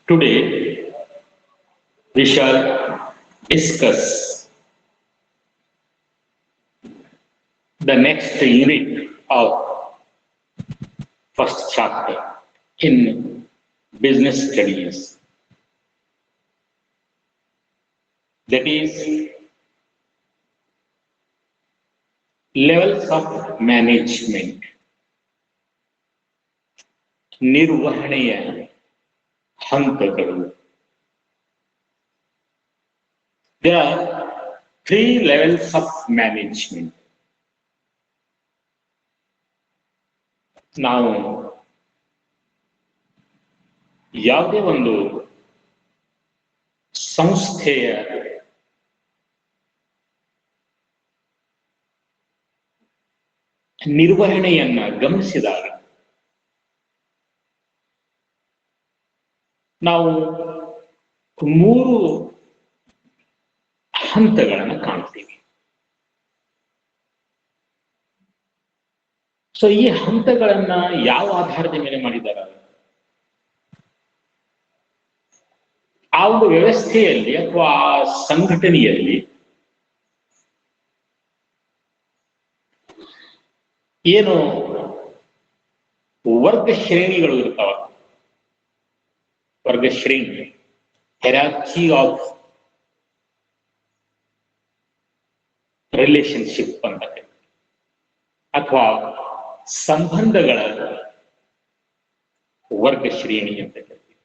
Today, we shall discuss the next unit of first chapter in business studies. That is levels of management. ನಿರ್ವಹಣೆಯ ಹಂತಗಳು. There are 3 levels of management. ನಾವು ಯಾವುದೇ ಒಂದು ಸಂಸ್ಥೆಯ ನಿರ್ವಹಣೆಯನ್ನ ಗಮನಿಸಿದಾಗ ನಾವು 3 ಹಂತಗಳನ್ನು ಕಾಣ್ತೀವಿ. ಸೊ ಈ ಹಂತಗಳನ್ನ ಯಾವ ಆಧಾರದ ಮೇಲೆ ಮಾಡಿದ್ದಾರೆ? ಆ ಒಂದು ವ್ಯವಸ್ಥೆಯಲ್ಲಿ ಅಥವಾ ಆ ಸಂಘಟನೆಯಲ್ಲಿ ಏನು ವರ್ಗ ಶ್ರೇಣಿಗಳು ಇರ್ತಾವ. ವರ್ಗ ಶ್ರೇಣಿ, ಹೆರಾರ್ಕಿ ಆಫ್ ರಿಲೇಶನ್ಶಿಪ್ ಅಂತ ಅಥವಾ ಸಂಬಂಧಗಳ ವರ್ಗ ಶ್ರೇಣಿ ಅಂತ ಹೇಳ್ತೀವಿ.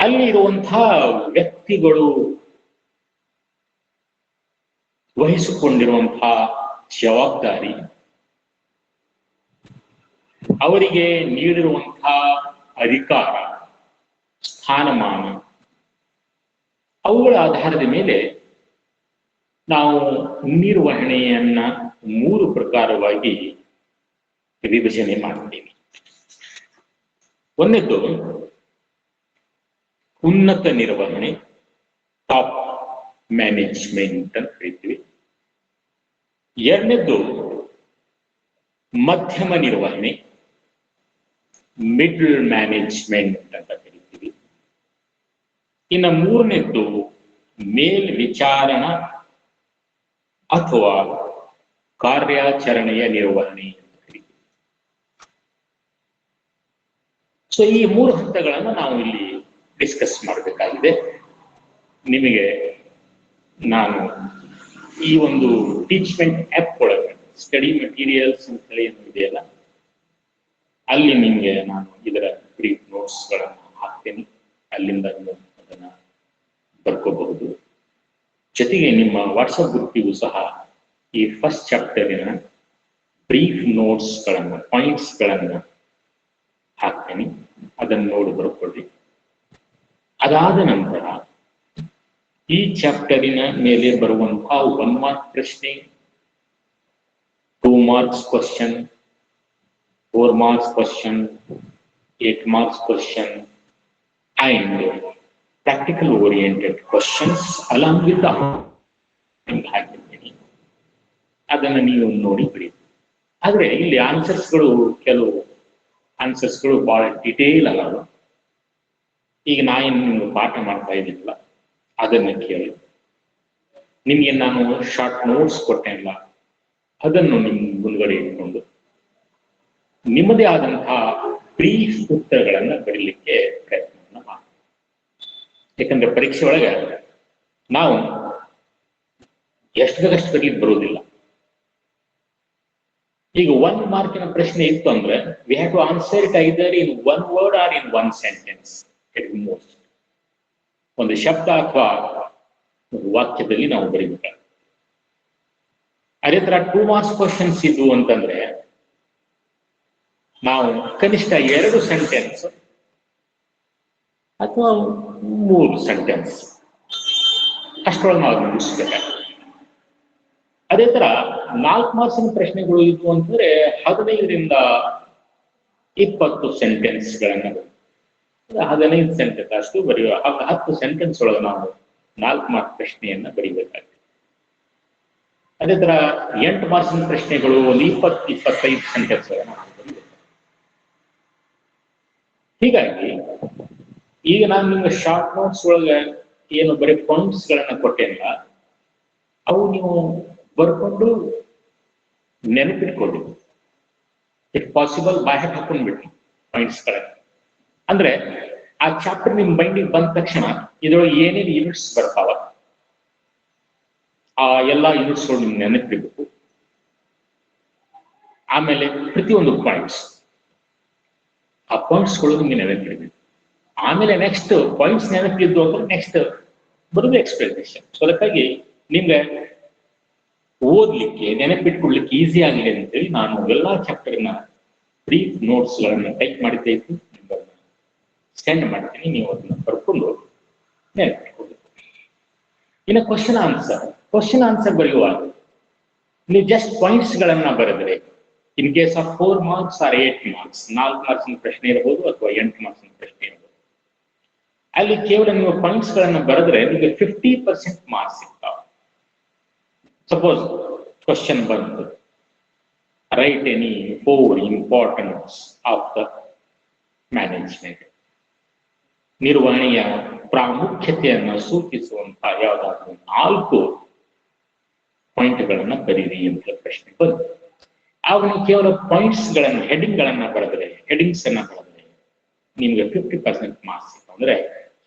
ಅಲ್ಲಿ ಇರುವಂತಹ ವ್ಯಕ್ತಿಗಳು ವಹಿಸಿಕೊಂಡಿರುವಂತಹ ಜವಾಬ್ದಾರಿ, ಅವರಿಗೆ ನೀಡಿರುವಂತಹ ಅಧಿಕಾರ, ಸ್ಥಾನಮಾನ, ಅವುಗಳ ಆಧಾರದ ಮೇಲೆ ನಾವು ನಿರ್ವಹಣೆಯನ್ನ 3 ಪ್ರಕಾರವಾಗಿ ವಿಭಜನೆ ಮಾಡ್ತೀವಿ. ಒಂದನೇದು ಉನ್ನತ ನಿರ್ವಹಣೆ, ಟಾಪ್ ಮ್ಯಾನೇಜ್ಮೆಂಟ್ ಅಂತ ಹೇಳ್ತೀವಿ. ಎರಡನೇದು ಮಧ್ಯಮ ನಿರ್ವಹಣೆ, ಮಿಡ್ಲ್ ಮ್ಯಾನೇಜ್ಮೆಂಟ್ ಅಂತ ಕರಿತೀವಿ. ಇನ್ನು ಮೂರನೇದ್ದು ಮೇಲ್ವಿಚಾರಣಾ ಅಥವಾ ಕಾರ್ಯಾಚರಣೆಯ ನಿರ್ವಹಣೆ ಅಂತ ಕರಿತೀವಿ. ಸೊ ಈ 3 ಹಂತಗಳನ್ನು ನಾವು ಇಲ್ಲಿ ಡಿಸ್ಕಸ್ ಮಾಡಬೇಕಾಗಿದೆ. ನಿಮಗೆ ನಾನು ಈ ಒಂದು ಟೀಚ್ಮೆಂಟ್ ಆ್ಯಪ್ ಒಳಗೆ ಸ್ಟಡಿ ಮೆಟೀರಿಯಲ್ಸ್ ಅಂತ ಹೇಳಿ ಏನು ಇದೆಯಲ್ಲ, ಅಲ್ಲಿ ನಿಮಗೆ ನಾನು ಇದರ ಬ್ರೀಫ್ ನೋಟ್ಸ್ಗಳನ್ನು ಹಾಕ್ತೇನೆ. ಅಲ್ಲಿಂದ ನೀವು ಅದನ್ನ ಬರ್ಕೋಬಹುದು. ಜೊತೆಗೆ ನಿಮ್ಮ ವಾಟ್ಸಪ್ ಗ್ರೂಪಿಗೂ ಸಹ ಈ ಫಸ್ಟ್ ಚಾಪ್ಟರಿನ ಬ್ರೀಫ್ ನೋಟ್ಸ್ಗಳನ್ನು, ಪಾಯಿಂಟ್ಸ್ಗಳನ್ನು ಹಾಕ್ತೇನೆ. ಅದನ್ನು ನೋಡಿ ಬರ್ಕೊಳ್ಳಿ. ಅದಾದ ನಂತರ ಈ ಚಾಪ್ಟರಿನ ಮೇಲೆ ಬರುವಂತಹ 1 ಮಾರ್ಕ್ ಪ್ರಶ್ನೆ, 2 marks question, 4 marks question, 8 marks question and practical oriented questions along with ಹಾಕಿರ್ತೀನಿ. ಅದನ್ನು ನೀವು ನೋಡಿ ಬಿಡಿ. ಆದ್ರೆ ಇಲ್ಲಿ ಆನ್ಸರ್ಸ್ಗಳು, ಕೆಲವು ಆನ್ಸರ್ಸ್ಗಳು ಬಹಳ ಡಿಟೇಲ್ ಅಲ್ಲ. ಈಗ ನಿಮ್ಗೆ ಪಾಠ ಮಾಡ್ತಾ ಇದ್ದೀನಲ್ಲ, ಅದನ್ನ ಕೇಳಿ. ನಿಮ್ಗೆ ನಾನು ಶಾರ್ಟ್ ನೋಟ್ಸ್ ಕೊಟ್ಟೆನಲ್ಲ, ಅದನ್ನು ನಿಮ್ ಮುಂದ್ಗಡೆ ಇಟ್ಕೊಂಡು ನಿಮ್ಮದೇ ಆದಂತಹ ಬ್ರೀಫ್ ಉತ್ತರಗಳನ್ನ ಬರೀಲಿಕ್ಕೆ ಪ್ರಯತ್ನ ಮಾಡಿ. ಯಾಕಂದ್ರೆ ಪರೀಕ್ಷೆ ಒಳಗೆ ನಾವು ಎಷ್ಟು ಬೇಕಷ್ಟು ಬರೀಲಿಕ್ಕೆ ಬರೋದಿಲ್ಲ. ಈಗ 1 ಮಾರ್ಕಿನ ಪ್ರಶ್ನೆ ಇತ್ತು ಅಂದ್ರೆ we have to answer it either in 1 word or in 1 sentence at most. ಒಂದು ಶಬ್ದ ಅಥವಾ ವಾಕ್ಯದಲ್ಲಿ ನಾವು ಬರೀಬೇಕಾಗುತ್ತೆ. ಅದೇ ತರ 2 ಮಾರ್ಕ್ಸ್ ಕ್ವಶನ್ಸ್ ಇದ್ವು ಅಂತಂದ್ರೆ ನಾವು ಕನಿಷ್ಠ 2 ಸೆಂಟೆನ್ಸ್ ಅಥವಾ 3 ಸೆಂಟೆನ್ಸ್ ಅಷ್ಟರೊಳಗೆ ನಾವು ಮುಗಿಸ್ಬೇಕಾಗುತ್ತೆ. ಅದೇ ತರ 4 ಮಾರ್ಕ್ಸಿನ ಪ್ರಶ್ನೆಗಳು ಇದ್ವು ಅಂತಂದ್ರೆ 15ರಿಂದ 20 ಸೆಂಟೆನ್ಸ್ಗಳನ್ನ 15 ಸೆಂಟೆನ್ಸ್ ಅಷ್ಟು ಬರೆಯುವ 10 ಸೆಂಟೆನ್ಸ್ ಒಳಗೆ ನಾವು 4 ಮಾರ್ಕ್ ಪ್ರಶ್ನೆಯನ್ನ ಬರೀಬೇಕಾಗುತ್ತೆ. ಅದೇ ತರ 8 ಮಾರ್ಕ್ಸಿನ ಪ್ರಶ್ನೆಗಳು ಒಂದು 20-25 ಸೆಂಟೆನ್ಸ್ ಹೀಗಾಗಿ ಈಗ ನಾನು ನಿಮ್ಗೆ ಶಾರ್ಟ್ ನೋಟ್ಸ್ ಒಳಗೆ ಏನು ಬರೀ ಪಾಯಿಂಟ್ಸ್ ಗಳನ್ನ ಕೊಟ್ಟೆನಲ್ಲ, ಅವು ನೀವು ಬರ್ಕೊಂಡು ನೆನಪಿಟ್ಕೊಳ್ಳಿ. ಇಟ್ ಪಾಸಿಬಲ್ ಬಾಯ್ ಹಾಕೊಂಡ್ಬಿಟ್ರಿ ಪಾಯಿಂಟ್ಸ್ ಗಳನ್ನ. ಅಂದ್ರೆ ಆ ಚಾಪ್ಟರ್ ನಿಮ್ ಮೈಂಡಿಗೆ ಬಂದ ತಕ್ಷಣ ಇದ್ರೊಳಗೆ ಏನೇನು ಯೂನಿಟ್ಸ್ ಬರ್ತಾವ ಆ ಎಲ್ಲಾ ಯೂನಿಟ್ಸ್ ನಿಮ್ಗೆ ನೆನಪಿಡ್ಬೇಕು. ಆಮೇಲೆ ಪ್ರತಿಯೊಂದು ಪಾಯಿಂಟ್ಸ್, ಆ ಪಾಯಿಂಟ್ಸ್ಗಳು ನಿಮ್ಗೆ ನೆನಪಿಡ್ಬೇಕು. ಆಮೇಲೆ ನೆಕ್ಸ್ಟ್ ಪಾಯಿಂಟ್ಸ್ ನೆನಪಿದ್ದು ಅಂದ್ರೆ ನೆಕ್ಸ್ಟ್ ಬರೋದು ಎಕ್ಸ್ಪ್ಲನೇಷನ್. ಸೊ ಅದಕ್ಕಾಗಿ ನಿಮ್ಗೆ ಓದ್ಲಿಕ್ಕೆ ನೆನಪಿಟ್ಕೊಡ್ಲಿಕ್ಕೆ ಈಸಿ ಆಗಲಿ ಅಂತೇಳಿ ನಾನು ಎಲ್ಲಾ ಚಾಪ್ಟರ್ನ ಬ್ರೀಫ್ ನೋಟ್ಸ್ ಗಳನ್ನ ಟೈಪ್ ಮಾಡಿದ್ದೆ ಇತ್ತು, ಸೆಂಡ್ ಮಾಡ್ತೀನಿ. ನೀವು ಅದನ್ನ ಬರ್ಕೊಂಡು ನೆನಪಿಟ್ಕೊಳ್ಬೇಕು. ಇನ್ನು ಕ್ವಶನ್ ಆನ್ಸರ್ ಬರೆಯುವಾಗ ನೀವು ಜಸ್ಟ್ ಪಾಯಿಂಟ್ಸ್ ಗಳನ್ನ ಬರೆದ್ರೆ, in case of 4 marks or 8 marks, 4 ಮಾರ್ಕ್ಸಿನ ಪ್ರಶ್ನೆ ಇರಬಹುದು ಅಥವಾ 8 ಮಾರ್ಕ್ಸಿನ ಪ್ರಶ್ನೆ ಇರಬಹುದು. ಅಲ್ಲಿ ಕೇವಲ ನೀವು ಪಾಯಿಂಟ್ಸ್ ಗಳನ್ನ ಬರೆದ್ರೆ ನಿಮಗೆ 50% ಮಾರ್ಕ್ಸ್ ಸಿಗ್ತಾವೆ. ಸಪೋಸ್ ಕ್ವಶನ್ ಬಂತು, right any 4 importance of the management, ನಿರ್ವಹಣೆಯ ಪ್ರಾಮುಖ್ಯತೆಯನ್ನು ಸೂಚಿಸುವಂತಹ ಯಾವುದಾದ್ರೂ 4 ಪಾಯಿಂಟ್ಗಳನ್ನ ಬರೀರಿ ಅಂತ ಪ್ರಶ್ನೆ ಬಂತು. ಆಗ ನೀವು ಕೇವಲ ಪಾಯಿಂಟ್ಸ್ ಗಳನ್ನ ಹೆಡಿಂಗ್ಸ್ ಅನ್ನ ಬರೆದ್ರೆ ನಿಮ್ಗೆ 50% ಮಾರ್ಕ್ಸ್ ಸಿಗ್ತಾವೆ. ಅಂದ್ರೆ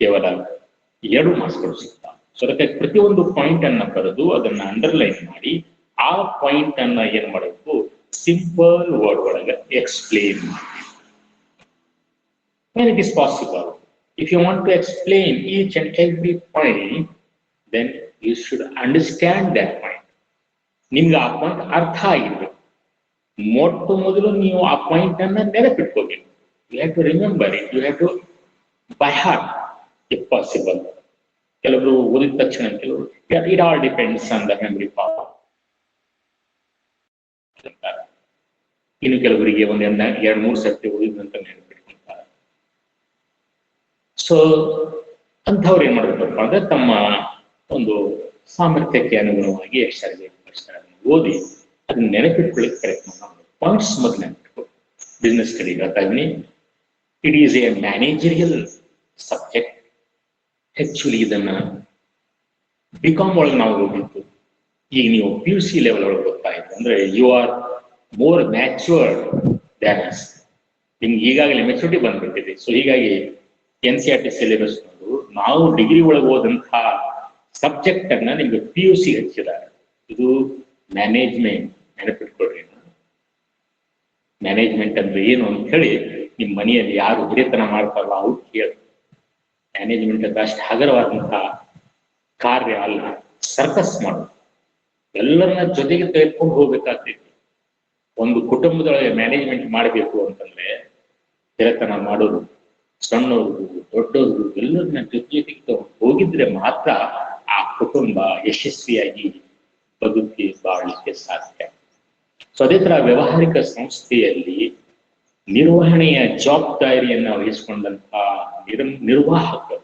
ಕೇವಲ 2 ಮಾರ್ಕ್ಸ್ಗಳು ಸಿಗ್ತಾವೆ. ಸೊ ಅದಕ್ಕೆ ಪ್ರತಿಯೊಂದು ಪಾಯಿಂಟ್ ಅನ್ನ ಬರೆದು ಅದನ್ನ ಅಂಡರ್ಲೈನ್ ಮಾಡಿ ಆ ಪಾಯಿಂಟ್ ಅನ್ನ ಏನ್ ಮಾಡಬೇಕು, ಸಿಂಪಲ್ ವರ್ಡ್ ಒಳಗೆ ಎಕ್ಸ್ಪ್ಲೇನ್ ಮಾಡಿ. when it is possible, if you want to explain each and every point, then you should understand that point. ನಿಮ್ಗೆ ಆ ಪಾಯಿಂಟ್ ಅರ್ಥ ಆಗಿರ್ಬೇಕು. ಮೊಟ್ಟ ಮೊದಲು ನೀವು ಆ ಪಾಯಿಂಟ್ ಅನ್ನ ನೆನಪಿಟ್ಕೋಬೇಕು. You have to remember it, you have to by heart if possible. ಕೆಲವರು ಓದಿದ ತಕ್ಷಣ, ಕೆಲವರು it all depends on the memory power. ಇನ್ನು ಕೆಲವರಿಗೆ ಒಂದ್ 2-3 ಸರ್ತಿ ಓದಿದಂತ ನೆನಪಿಟ್ಕೊಳ್ತಾರೆ. ಸೊ ಅಂಥವ್ರು ಏನ್ ಮಾಡ್ಬೇಕಪ್ಪ ಅಂದ್ರೆ ತಮ್ಮ ಒಂದು ಸಾಮರ್ಥ್ಯಕ್ಕೆ ಅನುಗುಣವಾಗಿ ಎಷ್ಟು ಸಾರಿ ಓದಿ ಅದನ್ನ ನೆನಪಿಟ್ಕೊಳ್ಳಿಕ್ಕೆ ಪ್ರಯತ್ನ ಮಾಡಬೇಕು. ಪಾಯಿಂಟ್ಸ್ ಮೊದಲು ನೆನಪಿಟ್ಕೊ. ಬಿಸ್ನೆಸ್ ಸ್ಟಡಿ ಗೊತ್ತಾಗ್ನಿ, it is a managerial subject. Actually ಇದನ್ನ ಬಿಕಾಮ್ ಒಳಗೆ ನಾವು ಹೋಗಿತ್ತು. ಈಗ ನೀವು PUC ಲೆವೆಲ್ ಒಳಗೆ ಗೊತ್ತಾಯ್ತು ಅಂದ್ರೆ you are more matured than us. ನಿಮ್ಗೆ ಈಗಾಗಲೇ ಮೆಚುರಿಟಿ ಬಂದ್ಬಿಟ್ಟಿದೆ. ಸೊ ಹೀಗಾಗಿ NCERT ಸಿಲೆಬಸ್ ನಾವು ಡಿಗ್ರಿ ಒಳಗೆ ಹೋದಂತಹ ಸಬ್ಜೆಕ್ಟ್ ಅನ್ನ ನಿಮ್ಗೆ PUC ಹಚ್ಚಿದ್ದಾರೆ. ಇದು ಮ್ಯಾನೇಜ್ಮೆಂಟ್. ನೆನಪಿಟ್ಕೊಳ್ರಿ, ಮ್ಯಾನೇಜ್ಮೆಂಟ್ ಅಂದ್ರೆ ಏನು ಅಂತ ಹೇಳಿ ನಿಮ್ ಮನೆಯಲ್ಲಿ ಯಾರು ಹಿರಿತನ ಮಾಡ್ತಾರಲ್ಲ ಅವ್ರು ಕೇಳಿ. ಮ್ಯಾನೇಜ್ಮೆಂಟ್ ಅಂತ ಅಷ್ಟು ಹಗರವಾದಂತಹ ಕಾರ್ಯ ಅಲ್ಲ. ಸರ್ಕಸ್ ಮಾಡೋದು, ಎಲ್ಲರನ್ನ ಜೊತೆಗೆ ತೆಗೆದುಕೊಂಡು ಹೋಗ್ಬೇಕಾಗ್ತೈತಿ. ಒಂದು ಕುಟುಂಬದೊಳಗೆ ಮ್ಯಾನೇಜ್ಮೆಂಟ್ ಮಾಡಬೇಕು ಅಂತಂದ್ರೆ ಹಿರಿತನ ಮಾಡೋದು, ಸಣ್ಣವ್ರಿಗೂ ದೊಡ್ಡವ್ರಿಗೂ ಎಲ್ಲರನ್ನ ಜೊತೆಗೆ ಹೋಗಿದ್ರೆ ಮಾತ್ರ ಆ ಕುಟುಂಬ ಯಶಸ್ವಿಯಾಗಿ ಬದುಕಿ ಬಾಳಲಿಕ್ಕೆ ಸಾಧ್ಯ. ಸೊ ಅದೇ ತರ ವ್ಯವಹಾರಿಕ ಸಂಸ್ಥೆಯಲ್ಲಿ ನಿರ್ವಹಣೆಯ ಜವಾಬ್ದಾರಿಯನ್ನು ವಹಿಸಿಕೊಂಡಂತಹ ನಿರ್ವಾಹಕರು,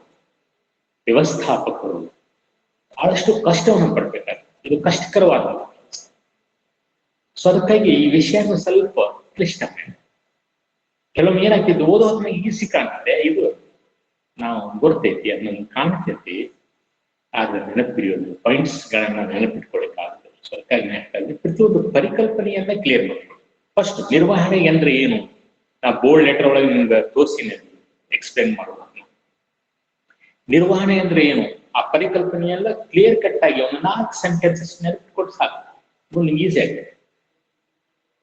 ವ್ಯವಸ್ಥಾಪಕರು ಬಹಳಷ್ಟು ಕಷ್ಟವನ್ನು ಪಡ್ಬೇಕಾಗ್ತದೆ. ಇದು ಕಷ್ಟಕರವಾದ. ಸೊ ಅದಕ್ಕಾಗಿ ಈ ವಿಷಯ ಸ್ವಲ್ಪ ಕ್ಲಿಷ್ಟ. ಕೆಲವೊಮ್ಮೆ ಏನಾಗ್ತಿದ್ದು ಓದೋ ಹೊತ್ತಿಗೆ ಈಸಿ ಕಾಣ್ತದೆ, ಇದು ನಾವು ಗೊತ್ತೈತಿ ಅದನ್ನ ಕಾಣ್ತೈತಿ, ಆದ್ರೆ ನೆನಪಿರಿಯೋದು ಪಾಯಿಂಟ್ಸ್ ಗಳನ್ನ ನೆನಪಿಟ್ಕೊಳ್ಬೇಕಾಗ್ತದೆ. ಸೊ ಅದಕ್ಕಾಗಿ ಪ್ರತಿಯೊಂದು ಪರಿಕಲ್ಪನೆಯನ್ನ ಕ್ಲಿಯರ್ ಮಾಡ್ಕೊಳ್ಳಿ. ಫಸ್ಟ್ ನಿರ್ವಹಣೆ ಅಂದ್ರೆ ಏನು, ನಾ ಬೋಲ್ಡ್ ಲೆಟರ್ ಒಳಗೆ ನಿಮ್ಗೆ ತೋರಿಸಿನ ಎಕ್ಸ್ಪ್ಲೇನ್ ಮಾಡುವ. ನಿರ್ವಹಣೆ ಅಂದ್ರೆ ಏನು, ಆ ಪರಿಕಲ್ಪನೆಯೆಲ್ಲ ಕ್ಲಿಯರ್ ಕಟ್ ಆಗಿ ಒಂದು 4 ಸೆಂಟೆನ್ಸಸ್ ನೆನಪಿಟ್ಕೊಟ್ಟು ಸಾಕು, ನಿಮ್ಗೆ ಈಸಿ ಆಗಿದೆ.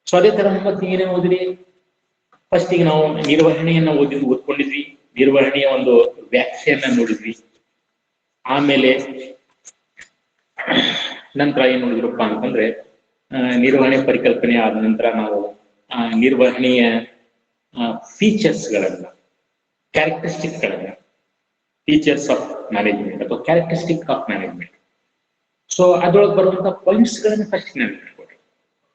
ಸೊ ಅದೇ ತರ ಮತ್ತೆ ಏನೇನು ಓದಿರಿ, ಫಸ್ಟ್ ಈಗ ನಾವು ನಿರ್ವಹಣೆಯನ್ನ ಓದ್ಕೊಂಡಿದ್ವಿ, ನಿರ್ವಹಣೆಯ ಒಂದು ವ್ಯಾಖ್ಯೆಯನ್ನ ನೋಡಿದ್ವಿ. ಆಮೇಲೆ ನಂತರ ಏನ್ ನೋಡಿದ್ರಪ್ಪ ಅಂತಂದ್ರೆ ನಿರ್ವಹಣೆ ಪರಿಕಲ್ಪನೆ ಆದ ನಂತರ ನಾವು ನಿರ್ವಹಣೆಯ ಫೀಚರ್ಸ್ಗಳನ್ನ, ಕ್ಯಾರೆಕ್ಟರಿಸ್ಟಿಕ್ಗಳನ್ನ, ಫೀಚರ್ಸ್ ಆಫ್ ಮ್ಯಾನೇಜ್ಮೆಂಟ್ ಅಥವಾ ಕ್ಯಾರೆಕ್ಟರಿಸ್ಟಿಕ್ ಆಫ್ ಮ್ಯಾನೇಜ್ಮೆಂಟ್. ಸೊ ಅದ್ರೊಳಗೆ ಬರುವಂತಹ ಪಾಯಿಂಟ್ಸ್ ಗಳನ್ನ ಫಸ್ಟ್ ನೆನಪಿಟ್ಕೊಳ್ರಿ.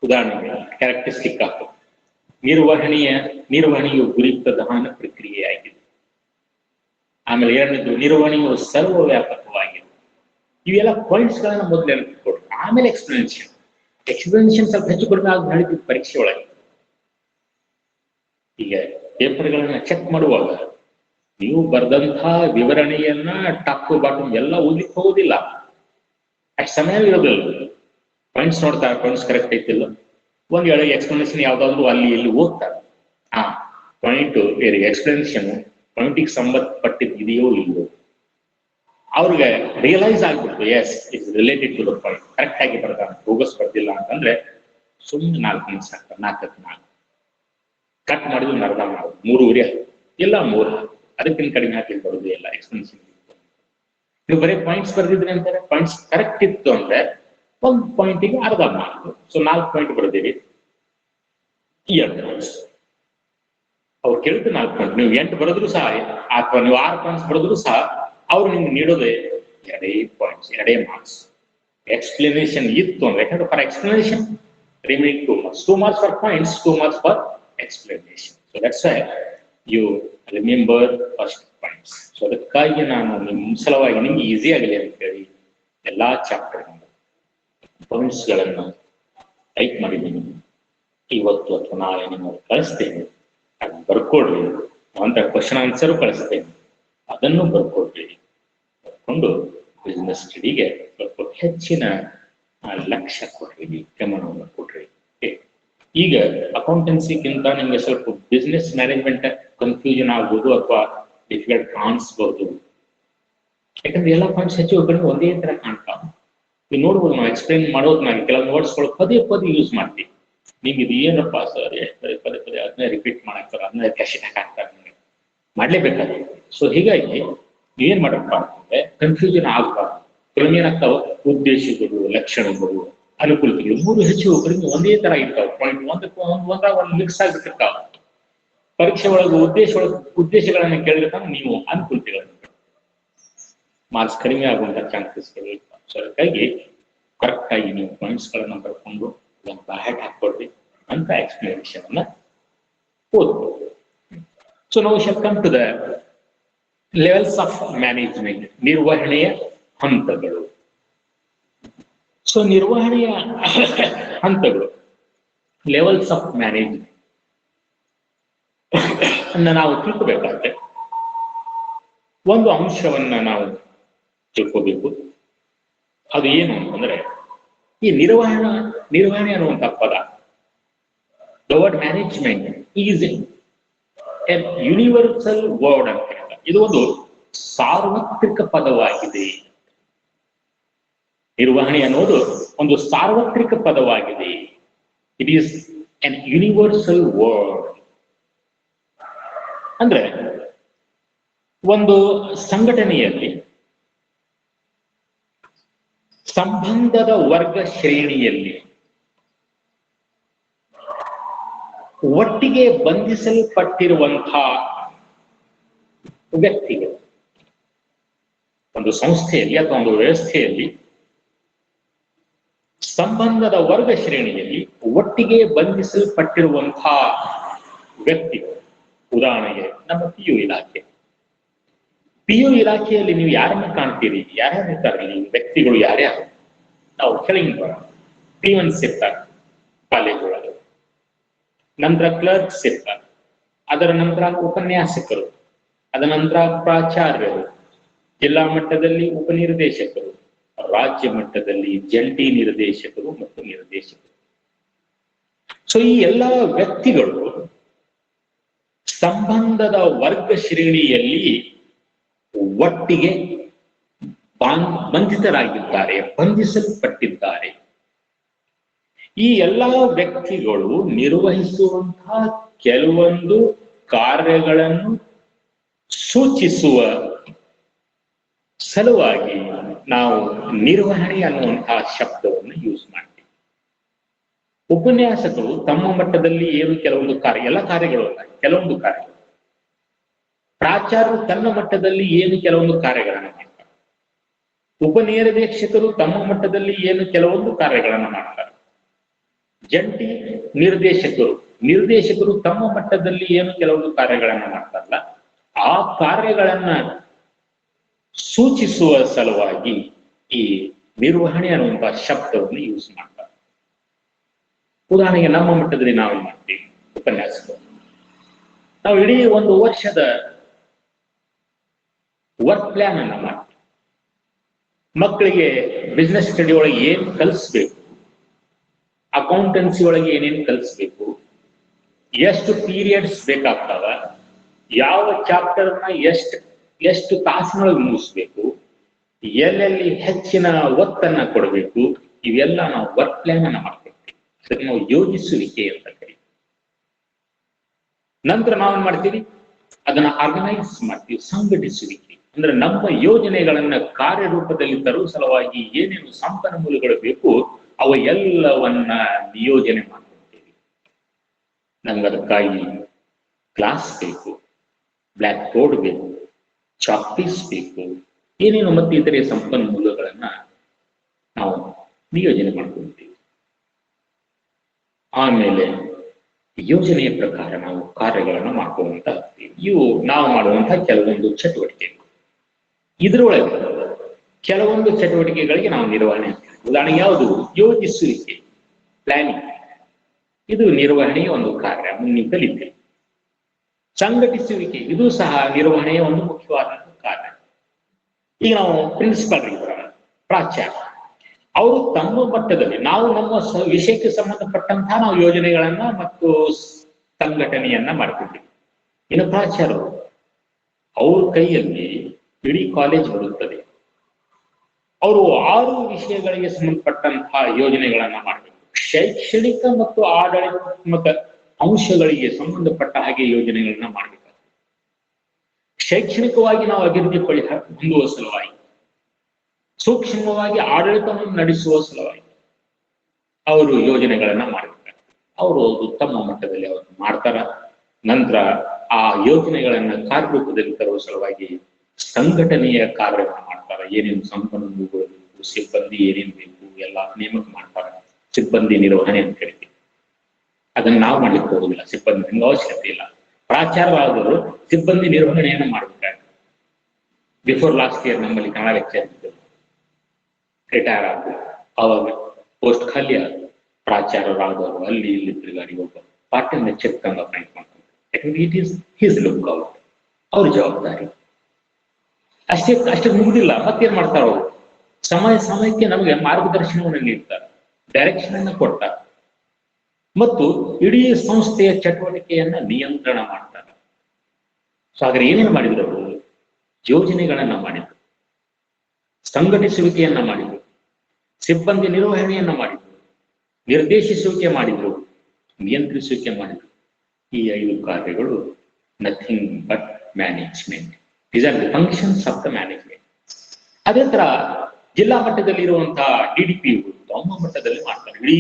ಉದಾಹರಣೆಗೆ ಕ್ಯಾರೆಕ್ಟರಿಸ್ಟಿಕ್ ಆಫ್ ನಿರ್ವಹಣೆಯು ಗುರಿ ಪ್ರಧಾನ ಪ್ರಕ್ರಿಯೆಯಾಗಿದೆ. ಆಮೇಲೆ ಎರಡನೇದು ನಿರ್ವಹಣೆಯು ಸರ್ವವ್ಯಾಪಕವಾಗಿದೆ. ಇವೆಲ್ಲ ಪಾಯಿಂಟ್ಸ್ ಗಳನ್ನ ಮೊದಲು ನೆನಪಿಟ್ಕೊಡ್ರಿ. ಆಮೇಲೆ ಎಕ್ಸ್ಪ್ಲನೇಷನ್ ಸ್ವಲ್ಪ ಹೆಚ್ಚು ಕಡಿಮೆ ಆಗಿ ನಡೀತಿತ್ತು ಪರೀಕ್ಷೆ ಒಳಗೆ. ಈಗ ಪೇಪರ್ಗಳನ್ನ ಚೆಕ್ ಮಾಡುವಾಗ ನೀವು ಬರೆದಂತಹ ವಿವರಣೆಯನ್ನ ಟಾಪ್ ಟು ಬಾಟಮ್ ಎಲ್ಲ ಓದ್ಲಿಕ್ಕೆ ಹೋಗೋದಿಲ್ಲ, ಅಷ್ಟು ಸಮಯ ಇರೋದಿಲ್ಲ. ಪಾಯಿಂಟ್ಸ್ ನೋಡ್ತಾರೆ, ಪಾಯಿಂಟ್ಸ್ ಕರೆಕ್ಟ್ ಐತಿಲ್ಲ, ಒಂದ್ ವೇಳೆ ಎಕ್ಸ್ಪ್ಲನೇಷನ್ ಯಾವ್ದಾದ್ರು ಅಲ್ಲಿ ಇಲ್ಲಿ ಓದ್ತಾರೆ, ಪಾಯಿಂಟ್ ಎಕ್ಸ್ಪ್ಲನೇಷನ್ ಪಾಯಿಂಟಿಗೆ ಸಂಬಂಧಪಟ್ಟಿದ್ದು ಇದೆಯೋ ಇಲ್ಲೋ ಅವ್ರಿಗೆ ರಿಯಲೈಸ್ ಆಗ್ಬಿಡ್ತು, yes it's related to the point, correct ಆಗಿ ಬರ್ತಾನೆ, ಬೋಗಸ್ ಬರ್ದಿಲ್ಲ ಅಂತಂದ್ರೆ ಸುಮ್ಮನೆ 4 ನಿಮಿಷ ಆಗ್ತದೆ, 4 ಕಟ್ ಮಾಡಿದ್ರು ಅರ್ಧ ಮಾಡೋದು, 3 ಇಲ್ಲ 3 ಅದಕ್ಕಿಂತ ಕಡಿಮೆ ಹಾಕಿ ಬರೋದು ಎಲ್ಲ ಎಕ್ಸ್ಪ್ಲನೇಷನ್. ನೀವು ಬರೀ ಪಾಯಿಂಟ್ಸ್ ಬರ್ದಿದ್ರಿ ಅಂತಾರೆ, ಪಾಯಿಂಟ್ಸ್ ಕರೆಕ್ಟ್ ಇತ್ತು ಅಂದ್ರೆ 1 ಪಾಯಿಂಟಿಗೆ ಅರ್ಧ ಮಾರ್ಕ್, ಸೊ 4 ಪಾಯಿಂಟ್ ಬರ್ತೀವಿ, 2 ಪಾಯಿಂಟ್ಸ್. ಅವ್ರು ಕೇಳಿದ್ರೆ 4 ಪಾಯಿಂಟ್, ನೀವು 8 ಬರೆದ್ರು ಸಹ ಅಥವಾ ನೀವು 6 ಪಾಯಿಂಟ್ಸ್ ಬರೆದ್ರು ಸಹ ಅವ್ರು ನಿಮ್ಗೆ ನೀಡೋದೇ 2 ಪಾಯಿಂಟ್ಸ್, 2 ಮಾರ್ಕ್ಸ್. ಎಕ್ಸ್ಪ್ಲನೇಷನ್ ಇತ್ತು ಅಂದ್ರೆ, ಯಾಕಂದ್ರೆ for explanation remaining 2 marks, 2 marks for points, 2 marks for explanation. So that's why you remember first points. So ಅದಕ್ಕಾಗಿ ನಾನು ನಿಮ್ಮ ಸಲುವಾಗಿ ನಿಮ್ಗೆ ಈಸಿ ಆಗಲಿ ಅಂತ ಹೇಳಿ ಎಲ್ಲಾ ಚಾಪ್ಟರ್ ಪಾಯಿಂಟ್ಸ್ ಗಳನ್ನ ಟೈಪ್ ಮಾಡಿದ್ದೀನಿ. ಇವತ್ತು ಅಥವಾ ನಾಳೆ ನಿಮಗೆ ಕಳಿಸ್ತೇನೆ, ಅದನ್ನ ಬರ್ಕೊಡ್ರಿ. ಅಂತ ಕ್ವಶನ್ ಆನ್ಸರ್ ಕಳಿಸ್ತೇನೆ, ಅದನ್ನು ಬರ್ಕೊಡ್ರಿ. ಬರ್ಕೊಂಡು ಬಿಸ್ನೆಸ್ ಸ್ಟಡಿಗೆ ಸ್ವಲ್ಪ ಹೆಚ್ಚಿನ ಲಕ್ಷ್ಯ ಕೊಡ್ರಿ, ಗಮನವನ್ನು ಕೊಡ್ರಿ. ಈಗ ಅಕೌಂಟೆನ್ಸಿಗಿಂತ ನಿಮ್ಗೆ ಸ್ವಲ್ಪ ಬಿಸ್ನೆಸ್ ಮ್ಯಾನೇಜ್ಮೆಂಟ್ ಕನ್ಫ್ಯೂಷನ್ ಆಗ್ಬೋದು ಅಥವಾ ಡಿಫಿಕಲ್ಟ್ ಕಾಣಿಸ್ಬೋದು, ಯಾಕಂದ್ರೆ ಎಲ್ಲ ಪಾಯಿಂಟ್ಸ್ ಹೆಚ್ಚು ಕಡಿಮೆ ಒಂದೇ ತರ ಕಾಣ್ತಾವ. ನೀವು ನೋಡ್ಬೋದು, ನಾವು ಎಕ್ಸ್ಪ್ಲೈನ್ ಮಾಡೋದು ನಾನು ಕೆಲವು ವರ್ಡ್ಸ್ಗಳು ಪದೇ ಯೂಸ್ ಮಾಡ್ತೀವಿ. ನಿಮ್ಗೆ ಇದು ಏನಪ್ಪಾ ಸರ್, ಪದೇ ಅದನ್ನ ರಿಪೀಟ್ ಮಾಡಾಕ್ತಾರೆ, ಅದನ್ನ ಕ್ಯಾಶ್ ಹಾಕ್ತಾರೆ, ಮಾಡ್ಲೇಬೇಕಾದ್ರೆ. ಸೊ ಹೀಗಾಗಿ ಏನ್ ಮಾಡಪ್ಪ ಅಂತಂದ್ರೆ ಕನ್ಫ್ಯೂಷನ್ ಆಗ್ಬಾರ್ದು. ಕೆಲವೊಮ್ಮೆ ಏನಾಗ್ತಾವ, ಉದ್ದೇಶಗಳು, ಲಕ್ಷಣಗಳು, ಅನುಕೂಲತೆಗಳು 3 ಹೆಚ್ಚು ಕಡಿಮೆ ಒಂದೇ ತರ ಇರ್ತಾವ. ಪಾಯಿಂಟ್ ಒಂದು ಮಿಕ್ಸ್ ಆಗಿಬಿಟ್ಟಿರ್ತಾವ. ಪರೀಕ್ಷೆ ಒಳಗೆ ಉದ್ದೇಶಗಳನ್ನ ಕೇಳಿರ್ತಾನೆ, ನೀವು ಅನುಕೂಲತೆಗಳನ್ನು ಮಾರ್ಕ್ಸ್ ಕಡಿಮೆ ಆಗುವಂತ ಚಾನ್ಸಸ್ಗಳು ಇರ್ತಾವೆ. ಸೊ ಅದಕ್ಕಾಗಿ ಕರೆಕ್ಟ್ ಆಗಿ ನೀವು ಪಾಯಿಂಟ್ಸ್ ಗಳನ್ನ ಬರ್ಕೊಂಡು ಬ್ಯಾಟ್ ಹಾಕೊಳ್ರಿ ಅಂತ ಎಕ್ಸ್ಪ್ಲನೇಷನ್ ಅನ್ನ ಓದ್ಬೋದು. ಸೊ ನಾವು shall come to the levels of management, ನಿರ್ವಹಣೆಯ ಹಂತಗಳು. ಸೊ ನಿರ್ವಹಣೆಯ ಹಂತಗಳು, ಲೆವೆಲ್ಸ್ ಆಫ್ ಮ್ಯಾನೇಜ್ಮೆಂಟ್ ಅನ್ನ ನಾವು ತಿಳ್ಕೋಬೇಕಾದ್ರೆ ಒಂದು ಅಂಶವನ್ನ ನಾವು ತಿಳ್ಕೋಬೇಕು. ಅದು ಏನು ಅಂತಂದ್ರೆ, ಈ ನಿರ್ವಹಣೆ ಅನ್ನುವಂಥ ಪದ, the word management is A universal word ಅಂತ ಹೇಳ್ತಾರೆ. ಇದು ಒಂದು ಸಾರ್ವತ್ರಿಕ ಪದವಾಗಿದೆ. ನಿರ್ವಹಣೆ ಅನ್ನೋದು ಒಂದು ಸಾರ್ವತ್ರಿಕ ಪದವಾಗಿದೆ. It is N universal word. ಅಂದ್ರೆ ಒಂದು ಸಂಘಟನೆಯಲ್ಲಿ ಸಂಬಂಧದ ವರ್ಗ ಶ್ರೇಣಿಯಲ್ಲಿ ಒಟ್ಟಿಗೆ ಬಂಧಿಸಲ್ಪಟ್ಟಿರುವಂತಹ ವ್ಯಕ್ತಿಗಳು, ಒಂದು ಸಂಸ್ಥೆಯಲ್ಲಿ ಅಥವಾ ಒಂದು ವ್ಯವಸ್ಥೆಯಲ್ಲಿ ಸಂಬಂಧದ ವರ್ಗ ಶ್ರೇಣಿಯಲ್ಲಿ ಒಟ್ಟಿಗೆ ಬಂಧಿಸಲ್ಪಟ್ಟಿರುವಂತಹ ವ್ಯಕ್ತಿಗಳು. ಉದಾಹರಣೆಗೆ ನಮ್ಮ PU ಇಲಾಖೆ. PU ಇಲಾಖೆಯಲ್ಲಿ ನೀವು ಯಾರನ್ನ ಕಾಣ್ತೀರಿ, ಯಾರ್ಯಾರಿರ್ತಾರೆ ವ್ಯಕ್ತಿಗಳು, ಯಾರ್ಯಾರು ನಾವು ಕೆಳಗಿನ ಬರೋಣ. P1s ಇರ್ತಾರೆ ಕಾಲೇಜೊಳಗೆ, ನಂತರ ಕ್ಲರ್ಕ್ಸ್ ಇರ್ತಾರೆ, ಅದರ ನಂತರ ಉಪನ್ಯಾಸಕರು, ಅದರ ನಂತರ ಪ್ರಾಚಾರ್ಯರು, ಜಿಲ್ಲಾ ಮಟ್ಟದಲ್ಲಿ ಉಪನಿರ್ದೇಶಕರು, ರಾಜ್ಯ ಮಟ್ಟದಲ್ಲಿ ಜಂಟಿ ನಿರ್ದೇಶಕರು ಮತ್ತು ನಿರ್ದೇಶಕರು. ಸೊ ಈ ಎಲ್ಲ ವ್ಯಕ್ತಿಗಳು ಸಂಬಂಧದ ವರ್ಗ ಶ್ರೇಣಿಯಲ್ಲಿ ಒಟ್ಟಿಗೆ ಬಂಧಿತರಾಗಿದ್ದಾರೆ, ಬಂಧಿಸಲ್ಪಟ್ಟಿದ್ದಾರೆ. ಈ ಎಲ್ಲ ವ್ಯಕ್ತಿಗಳು ನಿರ್ವಹಿಸುವಂತಹ ಕೆಲವೊಂದು ಕಾರ್ಯಗಳನ್ನು ಸೂಚಿಸುವ ಸಲುವಾಗಿ ನಾವು ನಿರ್ವಹಣೆ ಅನ್ನುವಂತಹ ಶಬ್ದವನ್ನು ಯೂಸ್ ಮಾಡ್ತೀವಿ. ಉಪನ್ಯಾಸಕರು ತಮ್ಮ ಮಟ್ಟದಲ್ಲಿ ಏನು ಕೆಲವೊಂದು ಕಾರ್ಯ, ಎಲ್ಲ ಕಾರ್ಯಗಳು ಅಲ್ಲ, ಕೆಲವೊಂದು ಕಾರ್ಯಗಳು. ಪ್ರಾಚಾರ್ಯರು ತನ್ನ ಮಟ್ಟದಲ್ಲಿ ಏನು ಕೆಲವೊಂದು ಕಾರ್ಯಗಳನ್ನು ಮಾಡ್ತಾರೆ. ಉಪನಿರ್ದೇಶಕರು ತಮ್ಮ ಮಟ್ಟದಲ್ಲಿ ಏನು ಕೆಲವೊಂದು ಕಾರ್ಯಗಳನ್ನು ಮಾಡ್ತಾರೆ. ಜಂಟಿ ನಿರ್ದೇಶಕರು ತಮ್ಮ ಮಟ್ಟದಲ್ಲಿ ಏನು ಕೆಲವೊಂದು ಕಾರ್ಯಗಳನ್ನ ಮಾಡ್ತಾರಲ್ಲ, ಆ ಕಾರ್ಯಗಳನ್ನ ಸೂಚಿಸುವ ಸಲುವಾಗಿ ಈ ನಿರ್ವಹಣೆ ಅನ್ನುವಂತಹ ಶಬ್ದವನ್ನು ಯೂಸ್ ಮಾಡ್ತಾರೆ. ಉದಾಹರಣೆಗೆ ನಮ್ಮ ಮಟ್ಟದಲ್ಲಿ ನಾವೇನ್ ಮಾಡ್ತೀವಿ, ಉಪನ್ಯಾಸಕರು ನಾವು ಇಡೀ ಒಂದು ವರ್ಷದ ವರ್ಕ್ ಪ್ಲಾನ್ ಅನ್ನ ಮಾಡ್ತೀವಿ. ಮಕ್ಕಳಿಗೆ ಬಿಸ್ನೆಸ್ ಸ್ಟಡಿ ಒಳಗೆ ಏನ್ ಕಲಿಸ್ಬೇಕು, ಅಕೌಂಟೆನ್ಸಿ ಒಳಗೆ ಏನೇನು ಕಲಿಸ್ಬೇಕು, ಎಷ್ಟು ಪೀರಿಯಡ್ಸ್ ಬೇಕಾಗ್ತಾವ, ಯಾವ ಚಾಪ್ಟರ್ನ ಎಷ್ಟು ತಾಸಿನೊಳಗೆ ಮುಗಿಸ್ಬೇಕು, ಎಲ್ಲೆಲ್ಲಿ ಹೆಚ್ಚಿನ ಒತ್ತನ್ನ ಕೊಡಬೇಕು, ಇವೆಲ್ಲ ನಾವು ವರ್ಕ್ ಪ್ಲಾನ್ ಅನ್ನ ಮಾಡ್ಕೊಳ್ತೀವಿ. ಅದಕ್ಕೆ ನಾವು ಯೋಜಿಸುವಿಕೆ ಅಂತ ಕರೀತೀವಿ. ನಂತರ ನಾವೇನ್ ಮಾಡ್ತೀವಿ, ಅದನ್ನ ಆರ್ಗನೈಸ್ ಮಾಡ್ತೀವಿ, ಸಂಘಟಿಸುವಿಕೆ. ಅಂದ್ರೆ ನಮ್ಮ ಯೋಜನೆಗಳನ್ನ ಕಾರ್ಯರೂಪದಲ್ಲಿ ತರುವ ಸಲುವಾಗಿ ಏನೇನು ಸಂಪನ್ಮೂಲಗಳು ಬೇಕು ಅವ ಎಲ್ಲವನ್ನ ನಿಯೋಜನೆ ಮಾಡ್ಕೊಳ್ತೀವಿ. ನಮ್ಗೆ ಅದಕ್ಕಾಗಿ ಕ್ಲಾಸ್ ಬೇಕು, ಬ್ಲ್ಯಾಕ್ ಬೋರ್ಡ್ ಬೇಕು, ಚಾಕ್ ಪೀಸ್ ಬೇಕು, ಏನೇನು ಮತ್ತೆ ಇತರೆ ಸಂಪನ್ಮೂಲಗಳನ್ನ ನಾವು ನಿಯೋಜನೆ ಮಾಡ್ಕೊಳ್ತೀವಿ. ಆಮೇಲೆ ಯೋಜನೆಯ ಪ್ರಕಾರ ನಾವು ಕಾರ್ಯಗಳನ್ನು ಮಾಡ್ಕೊಳ್ಳುವಂತ ಇವು ನಾವು ಮಾಡುವಂತಹ ಕೆಲವೊಂದು ಚಟುವಟಿಕೆಗಳು. ಇದರೊಳಗೆ ಕೆಲವೊಂದು ಚಟುವಟಿಕೆಗಳಿಗೆ ನಾವು ನಿರ್ವಹಣೆ, ಉದಾಹರಣೆ ಯಾವುದು, ಯೋಜಿಸುವಿಕೆ, ಪ್ಲಾನಿಂಗ್, ಇದು ನಿರ್ವಹಣೆಯ ಒಂದು ಕಾರ್ಯ, ಮುಂದೆ ಕಲಿತೇವೆ. ಸಂಘಟಿಸುವಿಕೆ, ಇದು ಸಹ ನಿರ್ವಹಣೆಯ ಒಂದು ಮುಖ್ಯವಾದಂತಹ ಕಾರ್ಯ. ಈಗ ನಾವು ಪ್ರಿನ್ಸಿಪಾಲ್ ಇದ್ದಾರೆ, ಪ್ರಾಚಾರ್ಯ, ಅವರು ತಮ್ಮ ಮಟ್ಟದಲ್ಲಿ ನಾವು ನಮ್ಮ ವಿಷಯಕ್ಕೆ ಸಂಬಂಧಪಟ್ಟಂತಹ ನಾವು ಯೋಜನೆಗಳನ್ನ ಮತ್ತು ಸಂಘಟನೆಯನ್ನ ಮಾಡ್ತಿದ್ದೀವಿ. ಇನ್ನು ಪ್ರಾಚಾರ್ಯರು, ಅವ್ರ ಕೈಯಲ್ಲಿ ಇಡೀ ಕಾಲೇಜ್ ಬರುತ್ತದೆ. ಅವರು 6 ವಿಷಯಗಳಿಗೆ ಸಂಬಂಧಪಟ್ಟಂತಹ ಯೋಜನೆಗಳನ್ನ ಮಾಡಬೇಕು. ಶೈಕ್ಷಣಿಕ ಮತ್ತು ಆಡಳಿತಾತ್ಮಕ ಅಂಶಗಳಿಗೆ ಸಂಬಂಧಪಟ್ಟ ಹಾಗೆ ಯೋಜನೆಗಳನ್ನ ಮಾಡಬೇಕಾಗ್ತದೆ. ಶೈಕ್ಷಣಿಕವಾಗಿ ನಾವು ಅಭಿವೃದ್ಧಿ ಹೊಂದುವ ಸಲುವಾಗಿ, ಸೂಕ್ಷ್ಮವಾಗಿ ಆಡಳಿತವನ್ನು ನಡೆಸುವ ಸಲುವಾಗಿ ಅವರು ಯೋಜನೆಗಳನ್ನ ಮಾಡಬೇಕಾಗ್ತದೆ. ಅವರು ಉತ್ತಮ ಮಟ್ಟದಲ್ಲಿ ಅವರು ಮಾಡ್ತಾರ. ನಂತರ ಆ ಯೋಜನೆಗಳನ್ನ ಕಾರ್ಯರೂಪದಲ್ಲಿ ತರುವ ಸಲುವಾಗಿ ಸಂಘಟನೆಯ ಕಾರ್ಯವನ್ನು ಮಾಡ್ತಾರೆ. ಏನೇನು ಸಂಪನ್ಮೂಲಗಳು ಬೇಕು, ಸಿಬ್ಬಂದಿ ಏನೇನು ಬೇಕು ಎಲ್ಲ ನೇಮಕ ಮಾಡ್ತಾರೆ. ಸಿಬ್ಬಂದಿ ನಿರ್ವಹಣೆ ಅಂತ ಕರಿತೀವಿ. ಅದನ್ನ ನಾವು ಮಾಡ್ಲಿಕ್ಕೆ ಹೋಗುದಿಲ್ಲ, ಸಿಬ್ಬಂದಿ ನಿಮ್ಗೆ ಅವಶ್ಯಕತೆ ಇಲ್ಲ. ಪ್ರಾಚಾರ್ಯರಾದವರು ಸಿಬ್ಬಂದಿ ನಿರ್ವಹಣೆಯನ್ನು ಮಾಡಬೇಕಾಗ್ತದೆ. ಬಿಫೋರ್ ಲಾಸ್ಟ್ ಇಯರ್ ನಮ್ಮಲ್ಲಿ ಕನ್ನಡ ಲೆಕ್ಚರ್ ಇದ್ದರು, ರಿಟೈರ್ ಆದ್ರು, ಅವಾಗ ಪೋಸ್ಟ್ ಖಾಲಿ ಆದ್ರು. ಪ್ರಾಚಾರ್ಯರಾದವರು ಅಲ್ಲಿ ಇಲ್ಲಿ ತಿರುಗಾಡಿ ಒಬ್ಬ ಪಾರ್ಟ್ ಟೈಮ್ ಲೆಕ್ಚರ್ ತಂದು ಅಪಾಯಿಂಟ್ ಮಾಡ್ತಾರೆ. ಯಾಕಂದ್ರೆ it is his look out, ಅವ್ರ ಜವಾಬ್ದಾರಿ. ಅಷ್ಟೇ ಮುಗುದಿಲ್ಲ, ಮತ್ತೇನ್ ಮಾಡ್ತಾರ ಅವರು, ಸಮಯಕ್ಕೆ ನಮಗೆ ಮಾರ್ಗದರ್ಶನವನ್ನು ನೀಡ್ತಾರೆ, ಡೈರೆಕ್ಷನ್ ಅನ್ನ ಕೊಡ್ತಾರೆ ಮತ್ತು ಇಡೀ ಸಂಸ್ಥೆಯ ಚಟುವಟಿಕೆಯನ್ನ ನಿಯಂತ್ರಣ ಮಾಡ್ತಾರೆ. ಸೊ ಹಾಗಾದ್ರೆ ಏನೇನು ಮಾಡಿದ್ರು ಅವರು, ಯೋಜನೆಗಳನ್ನ ಮಾಡಿದ್ರು, ಸಂಘಟಿಸುವಿಕೆಯನ್ನ ಮಾಡಿದ್ರು, ಸಿಬ್ಬಂದಿ ನಿರ್ವಹಣೆಯನ್ನ ಮಾಡಿದ್ರು, ನಿರ್ದೇಶಿಸುವಿಕೆ ಮಾಡಿದ್ರು, ನಿಯಂತ್ರಿಸುವಿಕೆ ಮಾಡಿದ್ರು. ಈ 5 ಕಾರ್ಯಗಳು nothing but management. These are the functions of the management. ಅದೇ ತರ ಜಿಲ್ಲಾ ಮಟ್ಟದಲ್ಲಿ ಇರುವಂತಹ DDPಗಳು ತಮ್ಮ ಮಟ್ಟದಲ್ಲಿ ಮಾಡ್ತಾರೆ. ಇಡೀ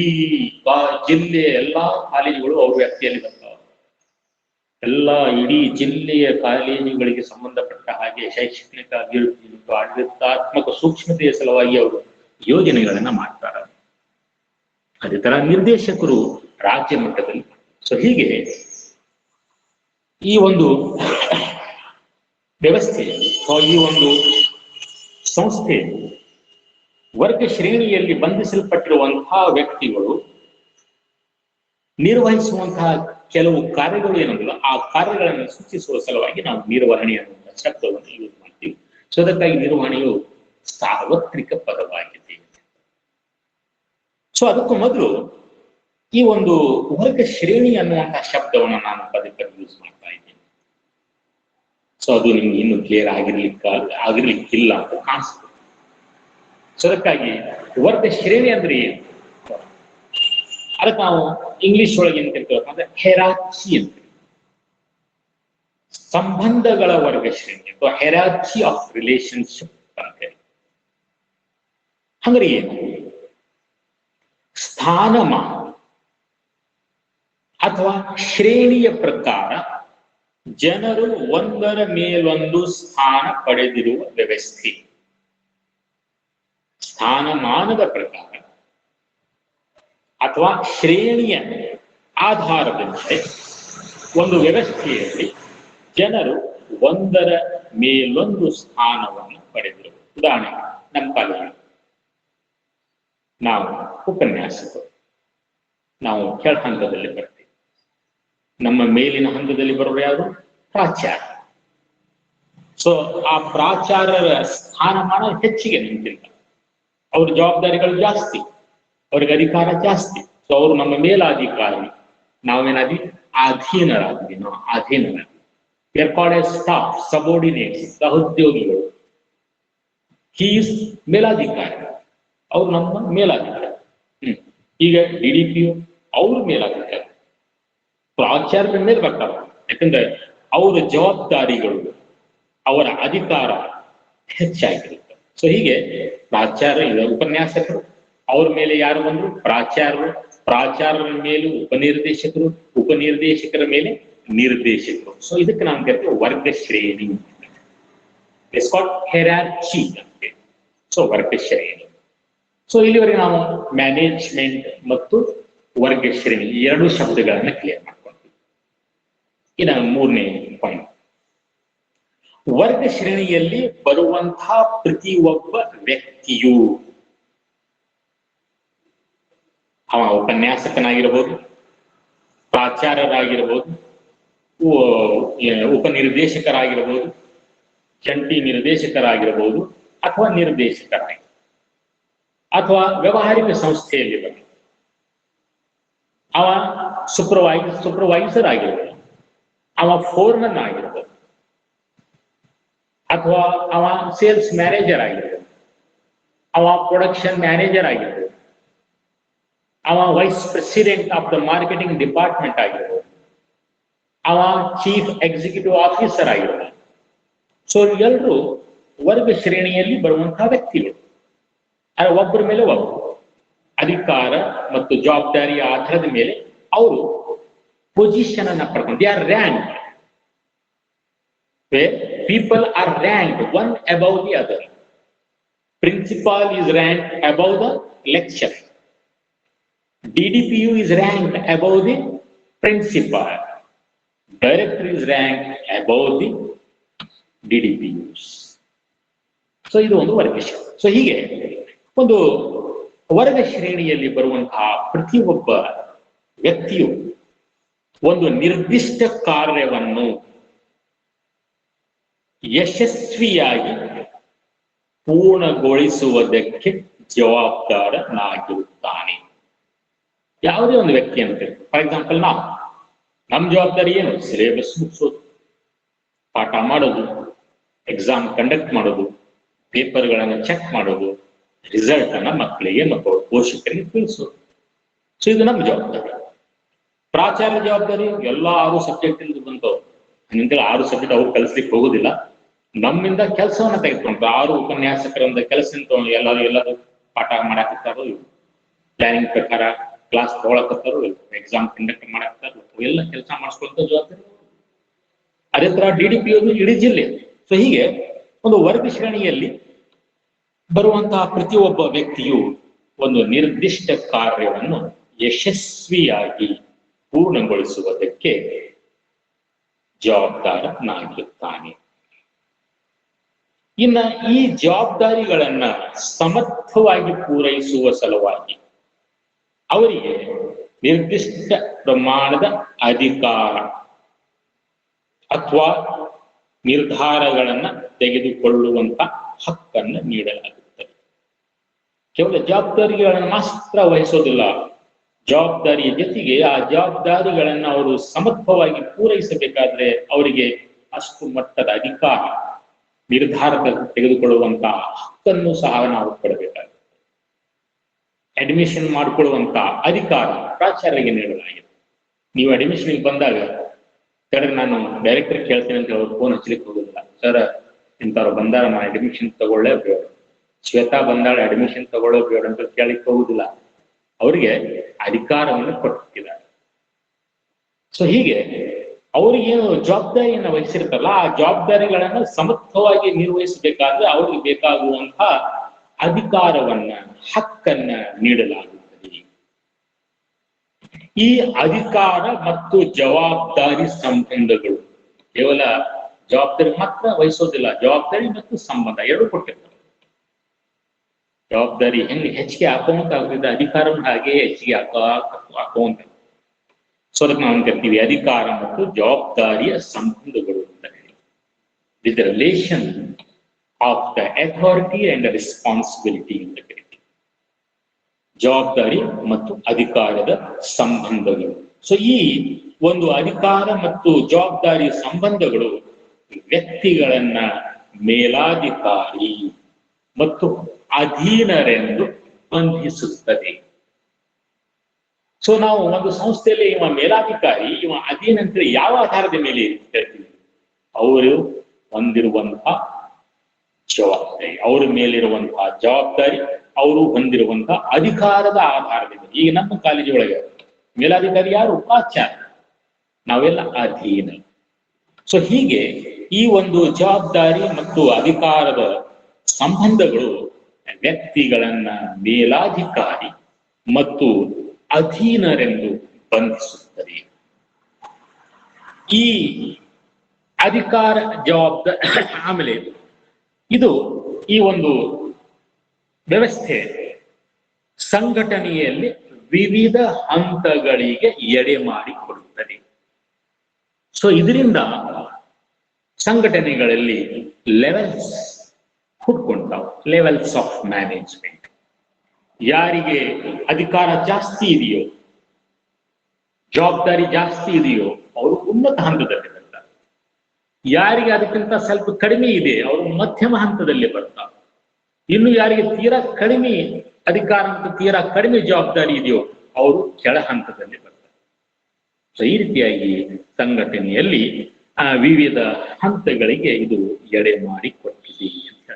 ಜಿಲ್ಲೆಯ ಎಲ್ಲಾ ಕಾಲೇಜುಗಳು ಅವ್ರ ವ್ಯಾಪ್ತಿಯಲ್ಲಿ ಬರ್ತಾವೆ. ಎಲ್ಲಾ ಇಡೀ ಜಿಲ್ಲೆಯ ಕಾಲೇಜುಗಳಿಗೆ ಸಂಬಂಧಪಟ್ಟ ಹಾಗೆ ಶೈಕ್ಷಣಿಕ ಅಭಿವೃದ್ಧಿ ಮತ್ತು ಆಡಳಿತಾತ್ಮಕ ಸೂಕ್ಷ್ಮತೆಯ ಸಲುವಾಗಿ ಅವರು ಯೋಜನೆಗಳನ್ನ ಮಾಡ್ತಾರೆ. ಅದೇ ತರ ನಿರ್ದೇಶಕರು ರಾಜ್ಯ ಮಟ್ಟದಲ್ಲಿ. ಸೊ ಹೀಗೆ ಈ ಒಂದು ವ್ಯವಸ್ಥೆಯಲ್ಲಿ, ಈ ಒಂದು ಸಂಸ್ಥೆಯಲ್ಲಿ ವರ್ಗ ಶ್ರೇಣಿಯಲ್ಲಿ ಬಂಧಿಸಲ್ಪಟ್ಟಿರುವಂತಹ ವ್ಯಕ್ತಿಗಳು ನಿರ್ವಹಿಸುವಂತಹ ಕೆಲವು ಕಾರ್ಯಗಳು ಏನಂದ್ರೆ ಆ ಕಾರ್ಯಗಳನ್ನು ಸೂಚಿಸುವ ಸಲುವಾಗಿ ನಾವು ನಿರ್ವಹಣೆ ಅನ್ನುವಂಥ ಶಬ್ದವನ್ನು ಯೂಸ್ ಮಾಡ್ತೀವಿ. ಸೊ ಅದಕ್ಕಾಗಿ ನಿರ್ವಹಣೆಯು ಸಾರ್ವತ್ರಿಕ ಪದವಾಗಿದೆ. ಸೊ ಅದಕ್ಕೂ ಮೊದಲು ಈ ಒಂದು ವರ್ಗ ಶ್ರೇಣಿ ಅನ್ನುವಂತಹ ಶಬ್ದವನ್ನು ನಾನು ಪದೇ ಯೂಸ್ ಮಾಡ್ತಾ ಇದ್ದೀನಿ. ಸೊ ಅದು ನಿಮ್ಗೆ ಇನ್ನು ಕ್ಲಿಯರ್ ಆಗಿರ್ಲಿಕ್ಕಿಲ್ಲ ಅಂತ ಕಾಣಿಸ್ತದೆ. ಸೊ ಅದಕ್ಕಾಗಿ ವರ್ಗ ಶ್ರೇಣಿ ಅಂದ್ರೆ ಏನು, ಅದಕ್ಕೆ ನಾವು ಇಂಗ್ಲಿಷ್ ಒಳಗೆ ಏನ್ ಕರಿತೀವಿ ಅಂದ್ರೆ ಹೆರಾರ್ಚಿ ಅಂತ, ಸಂಬಂಧಗಳ ವರ್ಗ ಶ್ರೇಣಿ ಅಥವಾ ಹೆರಾರ್ಚಿ ಆಫ್ ರಿಲೇಶನ್ಶಿಪ್ ಅಂತ ಹೇಳಿ. ಅಂದ್ರೆ ಏನು, ಸ್ಥಾನಮಾನ ಅಥವಾ ಶ್ರೇಣಿಯ ಪ್ರಕಾರ ಜನರು ಒಂದರ ಮೇಲೊಂದು ಸ್ಥಾನ ಪಡೆದಿರುವ ವ್ಯವಸ್ಥೆ. ಸ್ಥಾನಮಾನದ ಪ್ರಕಾರ ಅಥವಾ ಶ್ರೇಣಿಯ ಆಧಾರದಂತೆ ಒಂದು ವ್ಯವಸ್ಥೆಯಲ್ಲಿ ಜನರು ಒಂದರ ಮೇಲೊಂದು ಸ್ಥಾನವನ್ನು ಪಡೆದಿರುವ. ಉದಾಹರಣೆ, ನಮ್ಮ ಕಾಲೇಜು ನಾವು ಉಪನ್ಯಾಸಕರು, ನಾವು ಕೆಳ ಹಂತದಲ್ಲಿ ಬರ್ತೀವಿ. ನಮ್ಮ ಮೇಲಿನ ಹಂತದಲ್ಲಿ ಬರೋರು ಯಾರು? ಪ್ರಾಚಾರ್ಯ. ಸೊ ಆ ಪ್ರಾಚಾರ್ಯರ ಸ್ಥಾನಮಾನ ಹೆಚ್ಚಿಗೆ ನಿಂತಿಲ್ಲ, ಅವ್ರ ಜವಾಬ್ದಾರಿಗಳು ಜಾಸ್ತಿ, ಅವ್ರಿಗೆ ಅಧಿಕಾರ ಜಾಸ್ತಿ. ಸೊ ಅವರು ನಮ್ಮ ಮೇಲಾಧಿಕಾರಿ, ನಾವೇನಾದ್ವಿ ಅಧೀನರಾದ್ವಿ, ನಾವು ಅಧೀನರಾದ್ವಿ. ಸ್ಟಾಫ್, ಸಬೋರ್ಡಿನೇಟ್ಸ್, ಸಹೋದ್ಯೋಗಿಗಳು. ಹೀಸ್ ಮೇಲಾಧಿಕಾರಿ, ಅವ್ರು ನಮ್ಮ ಮೇಲಾಧಿಕಾರಿ. ಈಗ DDPO ಅವ್ರ ಮೇಲಾಧಿಕಾರಿ, ಪ್ರಾಚಾರ್ಯರ ಮೇಲೆ ಬರ್ತಾರೆ. ಯಾಕಂದ್ರೆ ಅವರ ಜವಾಬ್ದಾರಿಗಳು, ಅವರ ಅಧಿಕಾರ ಹೆಚ್ಚಾಗಿರುತ್ತೆ. ಸೊ ಹೀಗೆ ಪ್ರಾಚಾರ್ಯ, ಉಪನ್ಯಾಸಕರು, ಅವ್ರ ಮೇಲೆ ಯಾರು ಬಂದ್ರು? ಪ್ರಾಚಾರ್ಯರು. ಪ್ರಾಚಾರ್ಯರ ಮೇಲೂ ಉಪನಿರ್ದೇಶಕರು, ಉಪನಿರ್ದೇಶಕರ ಮೇಲೆ ನಿರ್ದೇಶಕರು. ಸೊ ಇದಕ್ಕೆ ನಾವು ಕರಿತೀವಿ ವರ್ಗ ಶ್ರೇಣಿ. ಇಟ್ಸ್ ಕಾಲ್ಡ್ ಹೆರಾರ್ಚಿ ಅಂತ. ಸೊ ವರ್ಗ ಶ್ರೇಣಿ. ಸೊ ಇಲ್ಲಿವರೆಗೆ ನಾವು ಮ್ಯಾನೇಜ್ಮೆಂಟ್ ಮತ್ತು ವರ್ಗ ಶ್ರೇಣಿ ಎರಡು ಶಬ್ದಗಳನ್ನ ಕ್ಲಿಯರ್ ಮಾಡ್ಕೊಳ್ತೀವಿ. ಇನ್ನು ಮೂರನೇ ಪಾಯಿಂಟ್, ವರ್ಗ ಶ್ರೇಣಿಯಲ್ಲಿ ಬರುವಂತಹ ಪ್ರತಿಯೊಬ್ಬ ವ್ಯಕ್ತಿಯು, ಅವ ಉಪನ್ಯಾಸಕನಾಗಿರ್ಬೋದು, ಪ್ರಾಚಾರ್ಯರಾಗಿರ್ಬೋದು, ಉಪನಿರ್ದೇಶಕರಾಗಿರ್ಬೋದು, ಜಂಟಿ ನಿರ್ದೇಶಕರಾಗಿರ್ಬೋದು, ಅಥವಾ ನಿರ್ದೇಶಕರಾಗಿ, ಅಥವಾ ವ್ಯವಹಾರಿಕ ಸಂಸ್ಥೆಯಲ್ಲಿ ಬಂದ ಅವ ಸೂಪರ್ವೈಸರ್ ಆಗಿರ್ಬೋದು, ಅವ ಫೋರ್ಮನ್ ಆಗಿರ್ಬೋದು, ಅಥವಾ ಅವ ಸೇಲ್ಸ್ ಮ್ಯಾನೇಜರ್ ಆಗಿರ್ಬೋದು, ಅವ ಪ್ರೊಡಕ್ಷನ್ ಮ್ಯಾನೇಜರ್ ಆಗಿರ್ಬೋದು, ಅವ vice president of the marketing department ಆಗಿರ್ಬೋದು, ಅವ ಚೀಫ್ ಎಕ್ಸಿಕ್ಯೂಟಿವ್ ಆಫೀಸರ್ ಆಗಿರ್ಬೋದು. ಸೊ ಎಲ್ಲರೂ ವರ್ಗ ಶ್ರೇಣಿಯಲ್ಲಿ ಬರುವಂತಹ ವ್ಯಕ್ತಿಗಳು. ಒಬ್ಬರ ಮೇಲೆ ಒಬ್ಬರು ಅಧಿಕಾರ ಮತ್ತು ಜವಾಬ್ದಾರಿಯ ಆಧಾರದ ಮೇಲೆ ಅವರು ಪೊಸಿಷನ್ ಅನ್ನ ಪಡ್ಕೊಂಡು, they are rank. People are rank one above the other. Principal is ranked above the lecturer. DDPU is ranked above the principal. Director is ranked above the DDPUs. So ಇದು ಒಂದು ವರ್ಗ ಶ್ರೇಣಿ. ಸೊ ಹೀಗೆ ಒಂದು ವರ್ಗ ಶ್ರೇಣಿಯಲ್ಲಿ ಬರುವಂತಹ ಪ್ರತಿಯೊಬ್ಬ ವ್ಯಕ್ತಿಯು ಒಂದು ನಿರ್ದಿಷ್ಟ ಕಾರ್ಯವನ್ನು ಯಶಸ್ವಿಯಾಗಿ ಪೂರ್ಣಗೊಳಿಸುವುದಕ್ಕೆ ಜವಾಬ್ದಾರನಾಗಿರುತ್ತಾನೆ. ಯಾವುದೇ ಒಂದು ವ್ಯಕ್ತಿ ಅಂತ, ಫಾರ್ ಎಕ್ಸಾಂಪಲ್ ನಮ್ಮ ಜವಾಬ್ದಾರಿ ಏನು? ಸಿಲೆಬಸ್ ಮುಗಿಸೋದು, ಪಾಠ ಮಾಡೋದು, ಎಕ್ಸಾಮ್ ಕಂಡಕ್ಟ್ ಮಾಡೋದು, ಪೇಪರ್ಗಳನ್ನು ಚೆಕ್ ಮಾಡೋದು, ರಿಸಲ್ಟ್ ಅನ್ನ ಮಕ್ಕಳಿಗೆ ಮತ್ತು ಪೋಷಕರಿಗೆ ತಿಳಿಸೋದು. ಸೊ ಇದು ನಮ್ಮ ಜವಾಬ್ದಾರಿ. ಪ್ರಾಚಾರ್ಯ ಜವಾಬ್ದಾರಿ ಎಲ್ಲ 6 ಸಬ್ಜೆಕ್ಟ್ ಇಂದ ಬಂದವರು, ಹಂಗಂತೇಳಿ 6 ಸಬ್ಜೆಕ್ಟ್ ಅವ್ರು ಕಲಿಸ್ಲಿಕ್ಕೆ ಹೋಗೋದಿಲ್ಲ, ನಮ್ಮಿಂದ ಕೆಲಸವನ್ನ ತೆಗೆದುಕೊಂಡ್ರು. 6 ಉಪನ್ಯಾಸಕರಿಂದ ಕೆಲಸ ಎಲ್ಲರೂ ಪಾಠ ಮಾಡಾಕತ್ತಾರೋ, ಪ್ಲಾನಿಂಗ್ ಪ್ರಕಾರ ಕ್ಲಾಸ್ ತಗೊಳಕತ್ತಾರೋ, ಎಕ್ಸಾಮ್ ಕಂಡಕ್ಟ್ ಮಾಡಾಕತ್ತಾರೋ, ಎಲ್ಲ ಕೆಲಸ ಮಾಡಿಸ್ಕೊಂತ ಜವಾಬ್ದಾರಿ. ಅದೇ ತರ DDPO ಇಡೀ ಜಿಲ್ಲೆ. ಸೊ ಹೀಗೆ ಒಂದು ವರ್ಗ ಶ್ರೇಣಿಯಲ್ಲಿ ಬರುವಂತಹ ಪ್ರತಿಯೊಬ್ಬ ವ್ಯಕ್ತಿಯು ಒಂದು ನಿರ್ದಿಷ್ಟ ಕಾರ್ಯವನ್ನು ಯಶಸ್ವಿಯಾಗಿ ಪೂರ್ಣಗೊಳಿಸುವುದಕ್ಕೆ ಜವಾಬ್ದಾರನಾಗಿರುತ್ತಾನೆ. ಇನ್ನ ಈ ಜವಾಬ್ದಾರಿಗಳನ್ನ ಸಮರ್ಥವಾಗಿ ಪೂರೈಸುವ ಸಲುವಾಗಿ ಅವರಿಗೆ ನಿರ್ದಿಷ್ಟ ಪ್ರಮಾಣದ ಅಧಿಕಾರ ಅಥವಾ ನಿರ್ಧಾರಗಳನ್ನ ತೆಗೆದುಕೊಳ್ಳುವಂತ ಹಕ್ಕನ್ನು ನೀಡಲಾಗುತ್ತದೆ. ಕೇವಲ ಜವಾಬ್ದಾರಿಗಳನ್ನು ಮಾತ್ರ ವಹಿಸೋದಿಲ್ಲ, ಜವಾಬ್ದಾರಿಯ ಜೊತೆಗೆ ಆ ಜವಾಬ್ದಾರಿಗಳನ್ನು ಅವರು ಸಮರ್ಥವಾಗಿ ಪೂರೈಸಬೇಕಾದ್ರೆ ಅವರಿಗೆ ಅಷ್ಟು ಮಟ್ಟದ ಅಧಿಕಾರ, ನಿರ್ಧಾರ ತೆಗೆದುಕೊಳ್ಳುವಂತಹ ಹಕ್ಕನ್ನು ಸಹ ನಾವು ಕೊಡಬೇಕಾಗುತ್ತೆ. ಅಡ್ಮಿಷನ್ ಮಾಡಿಕೊಳ್ಳುವಂತಹ ಅಧಿಕಾರ ಪ್ರಾಚಾರ್ಯರಿಗೆ ನೀಡಲಾಗಿದೆ. ನೀವು ಅಡ್ಮಿಷನ್ಗೆ ಬಂದಾಗ ಸರ್ ನಾನು ಡೈರೆಕ್ಟರ್ ಕೇಳ್ತೀನಿ ಅಂತ ಅವ್ರು ಫೋನ್ ಹಚ್ಚಲಿಕ್ಕೆ ಹೋಗುದಿಲ್ಲ. ಸರ್ ಇಂಥವ್ರು ಬಂದಾರ ನಾನು ಅಡ್ಮಿಷನ್ ತಗೊಳ್ಳೇಬೇಡ, ಶ್ವೇತಾ ಬಂದಾಳ ಅಡ್ಮಿಷನ್ ತಗೊಳ್ಳೇಬೇಡ ಅಂತ ಕೇಳಲಿಕ್ಕೆ ಹೋಗುದಿಲ್ಲ. ಅವರಿಗೆ ಅಧಿಕಾರವನ್ನು ಕೊಟ್ಟಿದ್ದಾರೆ. ಸೊ ಹೀಗೆ ಅವ್ರಿಗೇನು ಜವಾಬ್ದಾರಿಯನ್ನು ವಹಿಸಿರ್ತಾರಲ್ಲ, ಆ ಜವಾಬ್ದಾರಿಗಳನ್ನ ಸಮರ್ಥವಾಗಿ ನಿರ್ವಹಿಸಬೇಕಾದ್ರೆ ಅವ್ರಿಗೆ ಬೇಕಾಗುವಂತಹ ಅಧಿಕಾರವನ್ನ, ಹಕ್ಕನ್ನ ನೀಡಲಾಗುತ್ತದೆ. ಈ ಅಧಿಕಾರ ಮತ್ತು ಜವಾಬ್ದಾರಿ ಸಂಬಂಧಗಳು ಕೇವಲ ಜವಾಬ್ದಾರಿ ಮಾತ್ರ ವಹಿಸೋದಿಲ್ಲ, ಜವಾಬ್ದಾರಿ ಮತ್ತು ಸಂಬಂಧ ಎರಡು ಕೊಟ್ಟಿರ್ತಾರೆ. ಜವಾಬ್ದಾರಿ ಹೆಂಗೆ ಹೆಚ್ಚಿಗೆ ಹಾಕೋಂತ ಆಗುತ್ತಿದ್ದ ಅಧಿಕಾರವನ್ನು ಹಾಗೆ ಹೆಚ್ಚಿಗೆ ಹಾಕೋಂತ. ಸೊ ಅದಕ್ಕೆ ನಾವು ಕರಿತೀವಿ ಅಧಿಕಾರ ಮತ್ತು ಜವಾಬ್ದಾರಿಯ ಸಂಬಂಧಗಳು ಅಂತ ಹೇಳಿ. With the relation of the authority and responsibility ಅಂತ ಕರಿತೀವಿ. ಜವಾಬ್ದಾರಿ ಮತ್ತು ಅಧಿಕಾರದ ಸಂಬಂಧಗಳು. ಸೊ ಈ ಒಂದು ಅಧಿಕಾರ ಮತ್ತು ಜವಾಬ್ದಾರಿ ಸಂಬಂಧಗಳು ವ್ಯಕ್ತಿಗಳನ್ನ ಮೇಲಾಧಿಕಾರಿ ಮತ್ತು ಅಧೀನರೆಂದು ಬಂಧಿಸುತ್ತದೆ. ಸೊ ನಾವು ಒಂದು ಸಂಸ್ಥೆಯಲ್ಲಿ ಇವ ಮೇಲಾಧಿಕಾರಿ, ಇವ ಅಧೀನ ಅಂತ ಯಾವ ಆಧಾರದ ಮೇಲೆ ಹೇಳ್ತೀವಿ? ಅವರು ಹೊಂದಿರುವಂತಹ ಜವಾಬ್ದಾರಿ, ಅವರ ಮೇಲಿರುವಂತಹ ಜವಾಬ್ದಾರಿ, ಅವರು ಹೊಂದಿರುವಂತಹ ಅಧಿಕಾರದ ಆಧಾರದ ಮೇಲೆ. ಈಗ ನಮ್ಮ ಕಾಲೇಜ್ ಒಳಗೆ ಮೇಲಾಧಿಕಾರಿ ಯಾರು? ಪ್ರಾಚಾರ್ಯ. ನಾವೆಲ್ಲ ಅಧೀನ. ಸೊ ಹೀಗೆ ಈ ಒಂದು ಜವಾಬ್ದಾರಿ ಮತ್ತು ಅಧಿಕಾರದ ಸಂಬಂಧಗಳು ವ್ಯಕ್ತಿಗಳನ್ನ ಮೇಲಾಧಿಕಾರಿ ಮತ್ತು ಅಧೀನರೆಂದು ಬಂಧಿಸುತ್ತದೆ. ಈ ಅಧಿಕಾರ ಜವಾಬ್ದಾರಿ ಆಮೇಲೆ ಇದು ಈ ಒಂದು ವ್ಯವಸ್ಥೆ ಸಂಘಟನೆಯಲ್ಲಿ ವಿವಿಧ ಹಂತಗಳಿಗೆ ಎಡೆ ಮಾಡಿಕೊಡುತ್ತದೆ. ಸೊ ಇದರಿಂದ ಸಂಘಟನೆಗಳಲ್ಲಿ ಲೆವೆಲ್ಸ್ ಹುಟ್ಕೊಂತಾವ್, ಲೆವೆಲ್ಸ್ ಆಫ್ ಮ್ಯಾನೇಜ್ಮೆಂಟ್. ಯಾರಿಗೆ ಅಧಿಕಾರ ಜಾಸ್ತಿ ಇದೆಯೋ, ಜವಾಬ್ದಾರಿ ಜಾಸ್ತಿ ಇದೆಯೋ ಅವರು ಉನ್ನತ ಹಂತದಲ್ಲಿ ಬರ್ತಾರೆ. ಯಾರಿಗೆ ಅದಕ್ಕಿಂತ ಸ್ವಲ್ಪ ಕಡಿಮೆ ಇದೆ ಅವರು ಮಧ್ಯಮ ಹಂತದಲ್ಲಿ ಬರ್ತಾರೆ. ಇನ್ನು ಯಾರಿಗೆ ತೀರಾ ಕಡಿಮೆ ಅಧಿಕಾರ ಮತ್ತು ತೀರಾ ಕಡಿಮೆ ಜವಾಬ್ದಾರಿ ಇದೆಯೋ ಅವರು ಕೆಳ ಹಂತದಲ್ಲಿ ಬರ್ತಾರೆ. ಸೊ ಈ ರೀತಿಯಾಗಿ ಸಂಘಟನೆಯಲ್ಲಿ ವಿವಿಧ ಹಂತಗಳಿಗೆ ಇದು ಎಡೆ ಮಾಡಿ ಕೊಟ್ಟಿದೆ ಅಂತ.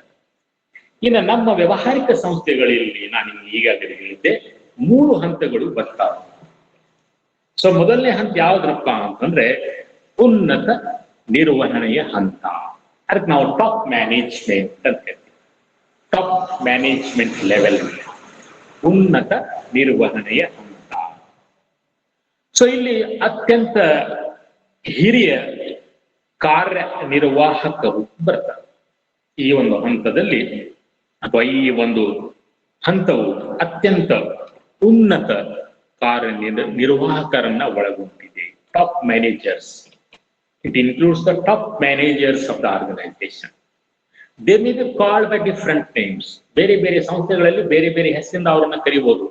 ಇನ್ನು ನಮ್ಮ ವ್ಯಾವಹಾರಿಕ ಸಂಸ್ಥೆಗಳಲ್ಲಿ ನಾನು ಈಗಾಗಲೇ ಹೇಳಿದ್ದೆ 3 ಹಂತಗಳು ಬರ್ತಾವೆ. ಸೊ ಮೊದಲನೇ ಹಂತ ಯಾವ್ದ್ರಪ್ಪ ಅಂತಂದ್ರೆ ಉನ್ನತ ನಿರ್ವಹಣೆಯ ಹಂತ. ಅದಕ್ಕೆ ನಾವು ಟಾಪ್ ಮ್ಯಾನೇಜ್ಮೆಂಟ್ ಅಂತ ಹೇಳ್ತೀವಿ. ಟಾಪ್ ಮ್ಯಾನೇಜ್ಮೆಂಟ್ ಲೆವೆಲ್, ಉನ್ನತ ನಿರ್ವಹಣೆಯ ಹಂತ. ಸೊ ಇಲ್ಲಿ ಅತ್ಯಂತ ಹಿರಿಯ ಕಾರ್ಯನಿರ್ವಾಹಕರು ಬರ್ತಾರೆ ಈ ಒಂದು ಹಂತದಲ್ಲಿ, ಅಥವಾ ಈ ಒಂದು ಹಂತವು ಅತ್ಯಂತ ಉನ್ನತ ಕಾರ್ಯನಿರ್ವಾಹಕರನ್ನ ಒಳಗೊಂಡಿದೆ. Top managers. It includes the top managers of the organisation. They may be called by different names. ಬೇರೆ ಬೇರೆ ಸಂಸ್ಥೆಗಳಲ್ಲಿ ಬೇರೆ ಬೇರೆ ಹೆಸರಿಂದ ಅವರನ್ನ ಕರಿಬಹುದು.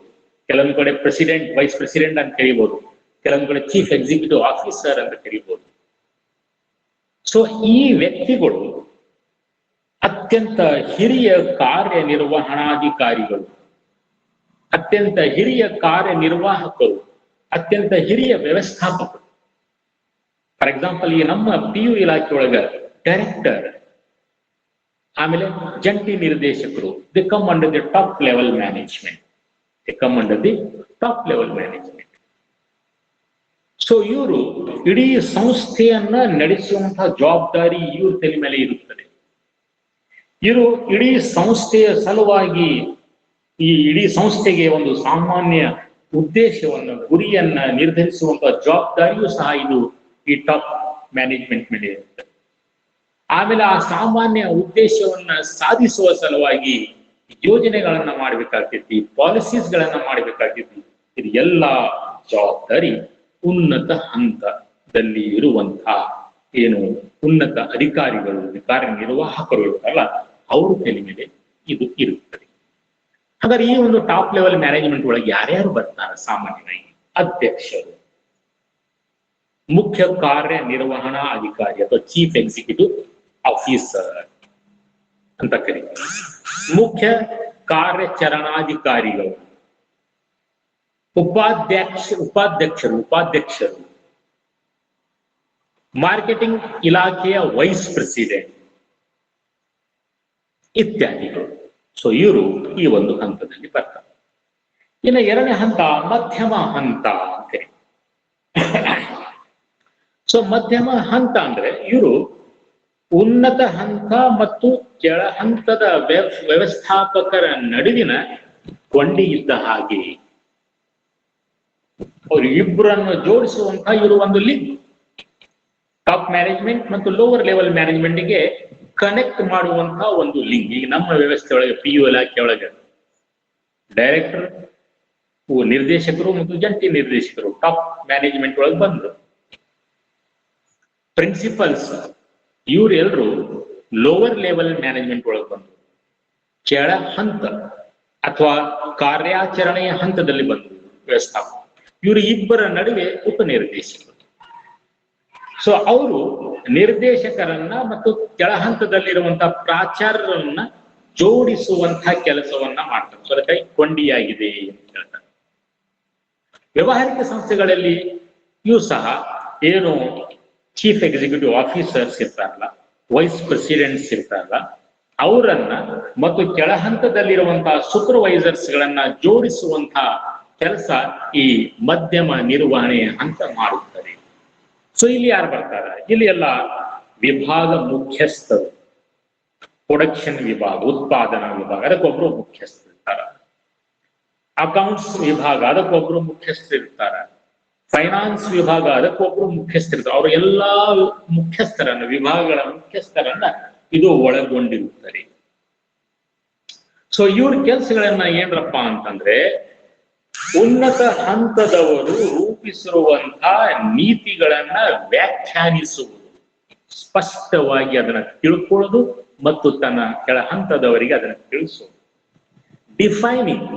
ಕೆಲವೊಂದು ಕಡೆ ಪ್ರೆಸಿಡೆಂಟ್, ವೈಸ್ ಪ್ರೆಸಿಡೆಂಟ್ ಅಂತ ಕರಿಬಹುದು, ಕೆಲವೊಂದು ಕಡೆ ಚೀಫ್ ಎಕ್ಸಿಕ್ಯೂಟಿವ್ ಆಫೀಸರ್ ಅಂತ ಕರಿಬಹುದು. ಸೊ ಈ ವ್ಯಕ್ತಿಗಳು ಅತ್ಯಂತ ಹಿರಿಯ ಕಾರ್ಯನಿರ್ವಹಣಾಧಿಕಾರಿಗಳು, ಅತ್ಯಂತ ಹಿರಿಯ ಕಾರ್ಯನಿರ್ವಾಹಕರು, ಅತ್ಯಂತ ಹಿರಿಯ ವ್ಯವಸ್ಥಾಪಕರು. ಫಾರ್ ಎಕ್ಸಾಂಪಲ್, ಈ ನಮ್ಮ PU ಇಲಾಖೆ ಒಳಗ ಡೈರೆಕ್ಟರ್, ಆಮೇಲೆ ಜಂಟಿ ನಿರ್ದೇಶಕರು, they come under the top level management. They come under the top level management. So ಇವರು ಇಡೀ ಸಂಸ್ಥೆಯನ್ನ ನಡೆಸುವಂತಹ ಜವಾಬ್ದಾರಿ ಇವ್ರ ತಲೆ ಮೇಲೆ ಇರುತ್ತದೆ. ಇವರು ಇಡೀ ಸಂಸ್ಥೆಯ ಸಲುವಾಗಿ, ಈ ಇಡೀ ಸಂಸ್ಥೆಗೆ ಒಂದು ಸಾಮಾನ್ಯ ಉದ್ದೇಶವನ್ನು, ಗುರಿಯನ್ನ ನಿರ್ಧರಿಸುವಂತಹ ಜವಾಬ್ದಾರಿಯೂ ಸಹ ಇದು ಈ ಟಾಪ್ ಮ್ಯಾನೇಜ್ಮೆಂಟ್ ಮೇಲೆ ಇರುತ್ತೆ. ಆಮೇಲೆ ಆ ಸಾಮಾನ್ಯ ಉದ್ದೇಶವನ್ನ ಸಾಧಿಸುವ ಸಲುವಾಗಿ ಯೋಜನೆಗಳನ್ನ ಮಾಡಬೇಕಾಗ್ತೈತಿ, ಪಾಲಿಸೀಸ್ಗಳನ್ನ ಮಾಡಬೇಕಾಗ್ತೈತಿ. ಇದು ಎಲ್ಲ ಜವಾಬ್ದಾರಿ ಉನ್ನತ ಹಂತದಲ್ಲಿ ಇರುವಂತಹ ಏನು ಉನ್ನತ ಅಧಿಕಾರಿಗಳು, ಕಾರ್ಯನಿರ್ವಾಹಕರು ಇರ್ತಾರಲ್ಲ, ಅವ್ರ ತಲೆ ಮೇಲೆ ಇದು ಇರುತ್ತದೆ. ಹಾಗಾದ್ರೆ ಈ ಒಂದು ಟಾಪ್ ಲೆವೆಲ್ ಮ್ಯಾನೇಜ್ಮೆಂಟ್ ಒಳಗೆ ಯಾರ್ಯಾರು ಬರ್ತಾರೆ? ಸಾಮಾನ್ಯವಾಗಿ ಅಧ್ಯಕ್ಷರು, ಮುಖ್ಯ ಕಾರ್ಯನಿರ್ವಹಣಾ ಅಧಿಕಾರಿ ಅಥವಾ ಚೀಫ್ ಎಕ್ಸಿಕ್ಯೂಟಿವ್ ಆಫೀಸರ್ ಅಂತ ಕರೀತಾರೆ, ಮುಖ್ಯ ಕಾರ್ಯಾಚರಣಾಧಿಕಾರಿಗಳು, ಉಪಾಧ್ಯಕ್ಷರು, ಮಾರ್ಕೆಟಿಂಗ್ ಇಲಾಖೆಯ ವೈಸ್ ಪ್ರೆಸಿಡೆಂಟ್ ಇತ್ಯಾದಿಗಳು. ಸೊ ಇವರು ಈ ಒಂದು ಹಂತದಲ್ಲಿ ಬರ್ತಾರೆ. ಇನ್ನು ಎರಡನೇ ಹಂತ ಮಧ್ಯಮ ಹಂತ ಅಂತ. ಸೊ ಮಧ್ಯಮ ಹಂತ ಅಂದ್ರೆ ಇವರು ಉನ್ನತ ಹಂತ ಮತ್ತು ಕೆಳ ಹಂತದ ವ್ಯವಸ್ಥಾಪಕರ ನಡುವಿನ ಕೊಂಡಿ ಇದ್ದ ಹಾಗೆ. ಅವರು ಇಬ್ಬರನ್ನು ಜೋಡಿಸುವಂತಹ ಇವರು ಒಂದು ಲಿಂಕ್. ಟಾಪ್ ಮ್ಯಾನೇಜ್ಮೆಂಟ್ ಮತ್ತು ಲೋವರ್ ಲೆವೆಲ್ ಮ್ಯಾನೇಜ್ಮೆಂಟ್ಗೆ ಕನೆಕ್ಟ್ ಮಾಡುವಂತಹ ಒಂದು ಲಿಂಕ್. ಈಗ ನಮ್ಮ ವ್ಯವಸ್ಥೆ ಒಳಗೆ PU ಇಲಾಖೆ ಒಳಗೆ ಡೈರೆಕ್ಟರ್, ನಿರ್ದೇಶಕರು ಮತ್ತು ಜಂಟಿ ನಿರ್ದೇಶಕರು ಟಾಪ್ ಮ್ಯಾನೇಜ್ಮೆಂಟ್ ಒಳಗೆ ಬಂದ್ರು. ಪ್ರಿನ್ಸಿಪಲ್ಸ್ ಇವರೆಲ್ಲರೂ ಲೋವರ್ ಲೆವೆಲ್ ಮ್ಯಾನೇಜ್ಮೆಂಟ್ ಒಳಗೆ ಬಂದ್ರು, ಕೆಳ ಹಂತ ಅಥವಾ ಕಾರ್ಯಾಚರಣೆಯ ಹಂತದಲ್ಲಿ ಬಂದ್ರು ವ್ಯವಸ್ಥಾಪಕ. ಇವರು ಇಬ್ಬರ ನಡುವೆ ಉಪನಿರ್ದೇಶಕರು. ಸೊ ಅವರು ನಿರ್ದೇಶಕರನ್ನ ಮತ್ತು ಕೆಳ ಹಂತದಲ್ಲಿರುವಂತಹ ಪ್ರಾಚಾರ್ಯರನ್ನ ಜೋಡಿಸುವಂತಹ ಕೆಲಸವನ್ನ ಮಾಡ್ತಾರೆ. ಸೊ ಅದಕ್ಕಾಗಿ ಕೊಂಡಿಯಾಗಿದೆ ಅಂತ ಹೇಳ್ತಾರೆ. ವ್ಯವಹಾರಿಕ ಸಂಸ್ಥೆಗಳಲ್ಲಿ ಇವು ಸಹ ಏನು ಚೀಫ್ ಎಕ್ಸಿಕ್ಯೂಟಿವ್ ಆಫೀಸರ್ಸ್ ಇರ್ತಾರಲ್ಲ, ವೈಸ್ ಪ್ರೆಸಿಡೆಂಟ್ಸ್ ಇರ್ತಾರಲ್ಲ, ಅವರನ್ನ ಮತ್ತು ಕೆಳ ಹಂತದಲ್ಲಿರುವಂತಹ ಸೂಪರ್ವೈಸರ್ಸ್ ಗಳನ್ನ ಜೋಡಿಸುವಂತಹ ಕೆಲಸ ಈ ಮಧ್ಯಮ ನಿರ್ವಹಣೆಯ ಹಂತ ಮಾಡುತ್ತದೆ. ಸೊ ಇಲ್ಲಿ ಯಾರು ಬರ್ತಾರೆ? ಇಲ್ಲಿ ಎಲ್ಲ ವಿಭಾಗ ಮುಖ್ಯಸ್ಥರು, ಪ್ರೊಡಕ್ಷನ್ ವಿಭಾಗ, ಉತ್ಪಾದನಾ ವಿಭಾಗ, ಅದಕ್ಕೊಬ್ರು ಮುಖ್ಯಸ್ಥರು ಇರ್ತಾರ. ಅಕೌಂಟ್ಸ್ ವಿಭಾಗ, ಅದಕ್ಕೊಬ್ರು ಮುಖ್ಯಸ್ಥರು ಇರ್ತಾರ. ಫೈನಾನ್ಸ್ ವಿಭಾಗ, ಅದಕ್ಕೊಬ್ರು ಮುಖ್ಯಸ್ಥರಿರ್ತಾರೆ. ಅವರು ಎಲ್ಲಾ ಮುಖ್ಯಸ್ಥರನ್ನ, ವಿಭಾಗಗಳ ಮುಖ್ಯಸ್ಥರನ್ನ ಇದು ಒಳಗೊಂಡಿರುತ್ತದೆ. ಸೊ ಇವ್ರ ಕೆಲಸಗಳನ್ನ ಏನ್ರಪ್ಪ ಅಂತಂದ್ರೆ, ಉನ್ನತ ಹಂತದವರು ರೂಪಿಸಿರುವಂತಹ ನೀತಿಗಳನ್ನ ವ್ಯಾಖ್ಯಾನಿಸುವುದು, ಸ್ಪಷ್ಟವಾಗಿ ಅದನ್ನ ತಿಳ್ಕೊಳ್ಳೋದು ಮತ್ತು ತನ್ನ ಕೆಳ ಹಂತದವರಿಗೆ ಅದನ್ನು ತಿಳಿಸೋದು. Defining,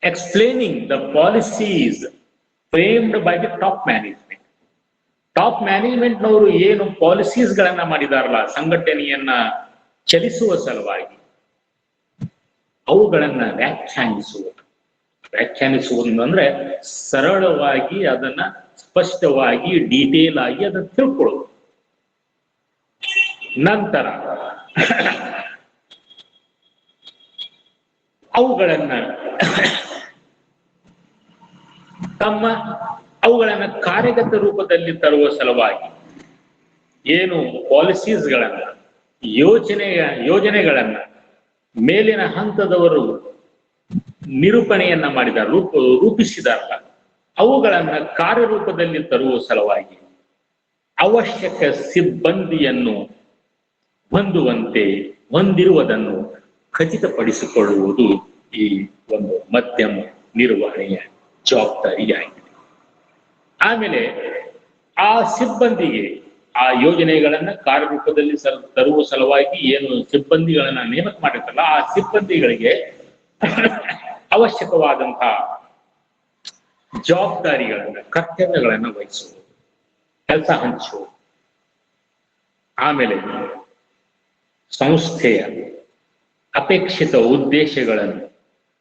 explaining the policies framed by the top management. Top ಮ್ಯಾನೇಜ್ಮೆಂಟ್ನವರು ಏನು ಪಾಲಿಸೀಸ್ ಗಳನ್ನ ಮಾಡಿದಾರಲ್ಲ ಸಂಘಟನೆಯನ್ನ ಚಲಿಸುವ ಸಲುವಾಗಿ, ಅವುಗಳನ್ನ ವ್ಯಾಖ್ಯಾನಿಸುವುದಂದ್ರೆ ಸರಳವಾಗಿ ಅದನ್ನ ಸ್ಪಷ್ಟವಾಗಿ ಡೀಟೇಲ್ ಆಗಿ ಅದನ್ನ ತಿಳ್ಕೊಳ್ಳೋದು. ನಂತರ ಅವುಗಳನ್ನ ಕಾರ್ಯಗತ ರೂಪದಲ್ಲಿ ತರುವ ಸಲುವಾಗಿ ಏನು ಪಾಲಿಸೀಸ್ಗಳನ್ನ, ಯೋಜನೆಗಳನ್ನ ಮೇಲಿನ ಹಂತದವರು ನಿರೂಪಣೆಯನ್ನ ಮಾಡಿದಾರ, ರೂಪಿಸಿದಾರಲ್ಲ, ಅವುಗಳನ್ನ ಕಾರ್ಯರೂಪದಲ್ಲಿ ತರುವ ಸಲುವಾಗಿ ಅವಶ್ಯಕ ಸಿಬ್ಬಂದಿಯನ್ನು ಹೊಂದಿರುವುದನ್ನು ಖಚಿತಪಡಿಸಿಕೊಳ್ಳುವುದು ಈ ಒಂದು ಮಧ್ಯಮ ನಿರ್ವಹಣೆಯ ಜವಾಬ್ದಾರಿಯಾಗಿದೆ. ಆಮೇಲೆ ಆ ಸಿಬ್ಬಂದಿಗೆ ಆ ಯೋಜನೆಗಳನ್ನ ಕಾರ್ಯರೂಪದಲ್ಲಿ ತರುವ ಸಲುವಾಗಿ ಏನು ಸಿಬ್ಬಂದಿಗಳನ್ನ ನೇಮಕ ಮಾಡಿರ್ತಲ್ಲ, ಆ ಸಿಬ್ಬಂದಿಗಳಿಗೆ ಅವಶ್ಯಕವಾದಂತಹ ಜವಾಬ್ದಾರಿಗಳನ್ನ, ಕರ್ತವ್ಯಗಳನ್ನ ವಹಿಸುವುದು, ಕೆಲಸ ಹಂಚುವುದು. ಆಮೇಲೆ ಸಂಸ್ಥೆಯ ಅಪೇಕ್ಷಿತ ಉದ್ದೇಶಗಳನ್ನು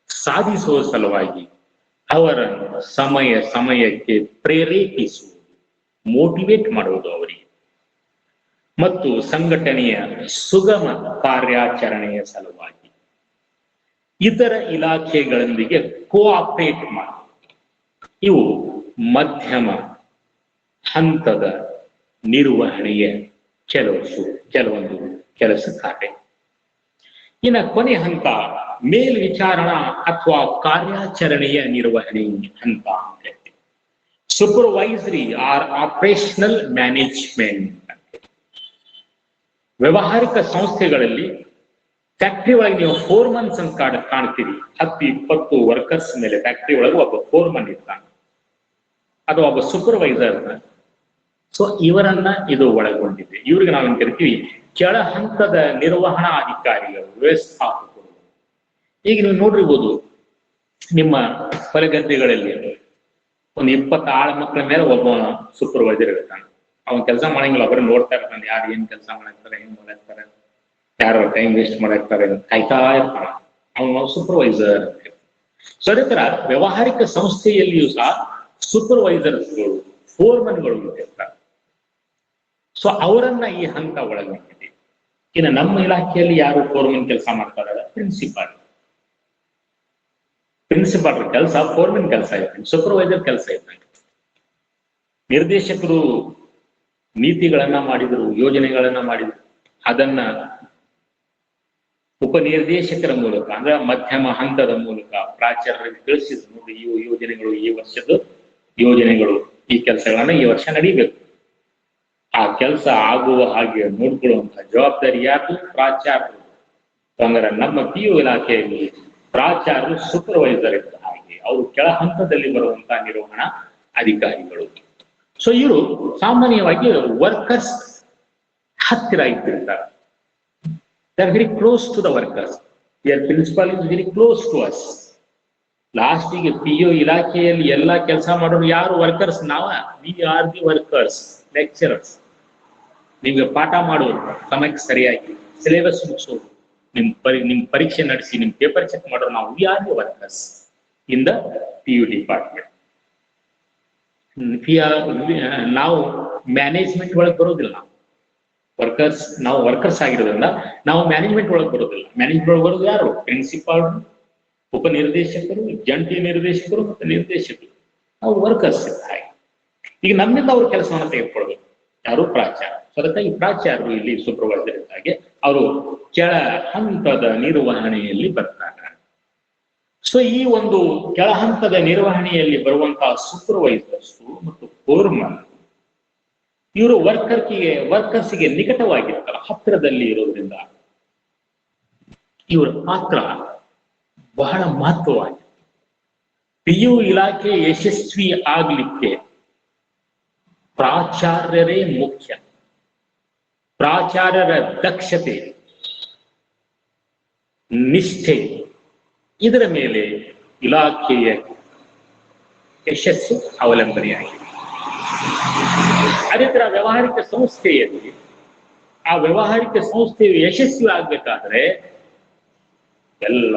ಸಾಧಿಸುವ ಸಲುವಾಗಿ ಅವರನ್ನು ಸಮಯಕ್ಕೆ ಪ್ರೇರೇಪಿಸುವುದು, ಮೋಟಿವೇಟ್ ಮಾಡುವುದು ಅವರಿಗೆ, ಮತ್ತು ಸಂಘಟನೆಯ ಸುಗಮ ಕಾರ್ಯಾಚರಣೆಯ ಸಲುವಾಗಿ ಇತರ ಇಲಾಖೆಗಳೊಂದಿಗೆ ಕೋಆಪರೇಟ್ ಮಾಡುವುದು. ಇವು ಮಧ್ಯಮ ಹಂತದ ನಿರ್ವಹಣೆಯ ಕೆಲವೊಂದು ಕೆಲಸ ಕಾರ್ಯ. ಇನ್ನು ಕೊನೆ ಹಂತ ಮೇಲ್ವಿಚಾರಣಾ ಅಥವಾ ಕಾರ್ಯಾಚರಣೆಯ ನಿರ್ವಹಣೆ ಹಂತ ಅಂತ ಹೇಳ್ತೀವಿ. Supervisory or operational management. ವ್ಯವಹಾರಿಕ ಸಂಸ್ಥೆಗಳಲ್ಲಿ ಫ್ಯಾಕ್ಟ್ರಿ ಒಳಗೆ ನೀವು ಫೋರ್ಮನ್ಸ್ ಅಂತ ಕಾಣ್ತೀರಿ. 10-20 ವರ್ಕರ್ಸ್ ಮೇಲೆ ಫ್ಯಾಕ್ಟ್ರಿ ಒಳಗೆ ಒಬ್ಬ ಫೋರ್ಮನ್ ಇರ್ತಾನೆ, ಅಥವಾ ಒಬ್ಬ ಸೂಪರ್ವೈಸರ್. ಸೊ ಇವರನ್ನ ಇದು ಒಳಗೊಂಡಿದೆ. ಇವ್ರಿಗೆ ನಾವೇನ್ ಕರಿತೀವಿ ಕೆಳ ಹಂತದ ನಿರ್ವಹಣಾ ಅಧಿಕಾರಿಗಳು, ವ್ಯವಸ್ಥಾಪಕರು. ಈಗ ನೀವು ನೋಡಿರ್ಬೋದು, ನಿಮ್ಮ ಹೊಲಗದ್ದೆಗಳಲ್ಲಿ ಒಂದು 20 ಆಳ ಮಕ್ಕಳ ಮೇಲೆ ಒಬ್ಬ ಸೂಪರ್ವೈಸರ್ ಇರ್ತಾನೆ. ಅವನ್ ಕೆಲಸ ಮಾಡಂಗಿಲ್ಲ, ಒಬ್ಬರು ನೋಡ್ತಾ ಇರ್ತಾನೆ, ಯಾರು ಏನ್ ಕೆಲಸ ಮಾಡಾಕ್ತಾರೆ, ಹೆಂಗ್ ಮಾಡಾಕ್ತಾರೆ, ಯಾರು ಟೈಮ್ ವೇಸ್ಟ್ ಮಾಡಾಕ್ತಾರೆ ಕಾಯ್ತಾ ಇರ್ತಾನ. ಅವನು ಸೂಪರ್ವೈಸರ್. ಸೊ ಅದೇ ತರ ವ್ಯವಹಾರಿಕ ಸಂಸ್ಥೆಯಲ್ಲಿಯೂ ಸಹ ಸೂಪರ್ವೈಸರ್ಸ್ಗಳು, ಫೋರ್ಮನ್ಗಳು ಇರ್ತಾರೆ. ಸೊ ಅವರನ್ನ ಈ ಹಂತ ಒಳಗೊಂಡಿದೆ. ಇನ್ನು ನಮ್ಮ ಇಲಾಖೆಯಲ್ಲಿ ಯಾರು ಫೋರ್ಮನ್ ಕೆಲಸ ಮಾಡ್ತಾರೆ? ಪ್ರಿನ್ಸಿಪಾಲ್ ಕೆಲಸ, ಫೋರ್ಮನ್ ಕೆಲಸ ಇರ್ತಾನೆ, ಸೂಪರ್ವೈಸರ್ ಕೆಲಸ ಇರ್ತಾನೆ. ನಿರ್ದೇಶಕರು ನೀತಿಗಳನ್ನ ಮಾಡಿದ್ರು, ಯೋಜನೆಗಳನ್ನ ಮಾಡಿದ್ರು, ಅದನ್ನ ಉಪನಿರ್ದೇಶಕರ ಮೂಲಕ ಅಂದ್ರೆ ಮಧ್ಯಮ ಹಂತದ ಮೂಲಕ ಪ್ರಾಚಾರ್ಯರಿಗೆ ತಿಳಿಸಿದ್ರು. ನೋಡಿ, ಈ ಯೋಜನೆಗಳು, ಈ ವರ್ಷದ ಯೋಜನೆಗಳು, ಈ ಕೆಲಸಗಳನ್ನ ಈ ವರ್ಷ ನಡೀಬೇಕು. ಆ ಕೆಲಸ ಆಗುವ ಹಾಗೆ ನೋಡ್ಕೊಳ್ಳುವಂತಹ ಜವಾಬ್ದಾರಿ ಯಾರು? ಪ್ರಾಚಾರ್ಯರು. ಅಂದ್ರೆ ನಮ್ಮ PU ಇಲಾಖೆಯಲ್ಲಿ ಪ್ರಾಚಾರ್ಯರು ಸೂಪರ್ವೈಸರ್ ಇದ್ದ ಹಾಗೆ. ಆಗಿದೆ. ಅವರು ಕೆಳ ಹಂತದಲ್ಲಿ ಬರುವಂತಹ ನಿರ್ವಹಣಾ ಅಧಿಕಾರಿಗಳು. ಸೊ ಇವರು ಸಾಮಾನ್ಯವಾಗಿ ವರ್ಕರ್ಸ್ ಹತ್ತಿರ ಇದ್ದಿರ್ತಾರೆ. They are very close to the workers. Your principal is very close to us. ಲಾಸ್ಟಿಗೆ PO ಇಲಾಖೆಯಲ್ಲಿ ಎಲ್ಲಾ ಕೆಲಸ ಮಾಡೋರು ಯಾರು? Workers. We are the workers, lecturers. ನಿಮ್ಗೆ ಪಾಠ ಮಾಡೋರು, ಸಮಯಕ್ಕೆ ಸರಿಯಾಗಿ ಸಿಲೆಬಸ್ ಮುಗಿಸೋರು, ನಿಮ್ ಪರೀಕ್ಷೆ ನಡೆಸಿ ನಿಮ್ ಪೇಪರ್ ಚೆಕ್ ಮಾಡೋರು ನಾವು. V are the workers in the PU department. ನಾವು ಮ್ಯಾನೇಜ್ಮೆಂಟ್ ಒಳಗೆ ಬರೋದಿಲ್ಲ. ನಾವು ವರ್ಕರ್ಸ್ ಆಗಿರೋದ್ರಿಂದ ನಾವು ಮ್ಯಾನೇಜ್ಮೆಂಟ್ ಒಳಗೆ ಬರೋದಿಲ್ಲ. ಮ್ಯಾನೇಜ್ಮೆಂಟ್ ಒಳಗೆ ಬರೋದು ಯಾರು? ಪ್ರಿನ್ಸಿಪಾಲ್, ಉಪನಿರ್ದೇಶಕರು, ಜಂಟಿ ನಿರ್ದೇಶಕರು ಮತ್ತು ನಿರ್ದೇಶಕರು. ನಾವು ವರ್ಕರ್ಸ್ ಹಾಗೆ. ಈಗ ನಮ್ಮಿಂದ ಅವ್ರ ಕೆಲಸವನ್ನು ತೆಗೆದುಕೊಳ್ಬೇಕು. ಯಾರು? ಪ್ರಾಚಾರ್ಯ. ಸೊ ಅದಕ್ಕಾಗಿ ಪ್ರಾಚಾರ್ಯರು ಇಲ್ಲಿ ಸೂಪರ್ವೈಸರ್ ಇದ್ದಾಗೆ ಅವರು ಕೆಳ ಹಂತದ ನಿರ್ವಹಣೆಯಲ್ಲಿ ಬರ್ತಾರೆ. ಸೊ ಈ ಒಂದು ಕೆಳ ಹಂತದ ನಿರ್ವಹಣೆಯಲ್ಲಿ ಬರುವಂತಹ ಸೂಪರ್ವೈಸರ್ಸ್ ಮತ್ತು ಫೋರ್ಮನ್ ಇವರು ವರ್ಕರ್ಸ್ಗೆ ನಿಕಟವಾಗಿರ್ತಾರೆ, ಹತ್ತಿರದಲ್ಲಿ ಇರೋದ್ರಿಂದ ಇವರ ಪಾತ್ರ ಬಹಳ ಮಹತ್ವವಾಗಿದೆ. PU ಇಲಾಖೆ ಯಶಸ್ವಿ ಆಗ್ಲಿಕ್ಕೆ ಪ್ರಾಚಾರ್ಯರೇ ಮುಖ್ಯ. ಪ್ರಾಚಾರ್ಯರ ದಕ್ಷತೆ, ನಿಷ್ಠೆ, ಇದರ ಮೇಲೆ ಇಲಾಖೆಯ ಯಶಸ್ಸು ಅವಲಂಬನೆಯಾಗಿದೆ. ಅದೇ ತರ ವ್ಯಾವಹಾರಿಕ ಸಂಸ್ಥೆಯಲ್ಲಿ ಆ ವ್ಯಾವಹಾರಿಕ ಸಂಸ್ಥೆಯು ಯಶಸ್ವಿ ಆಗ್ಬೇಕಾದ್ರೆ ಎಲ್ಲ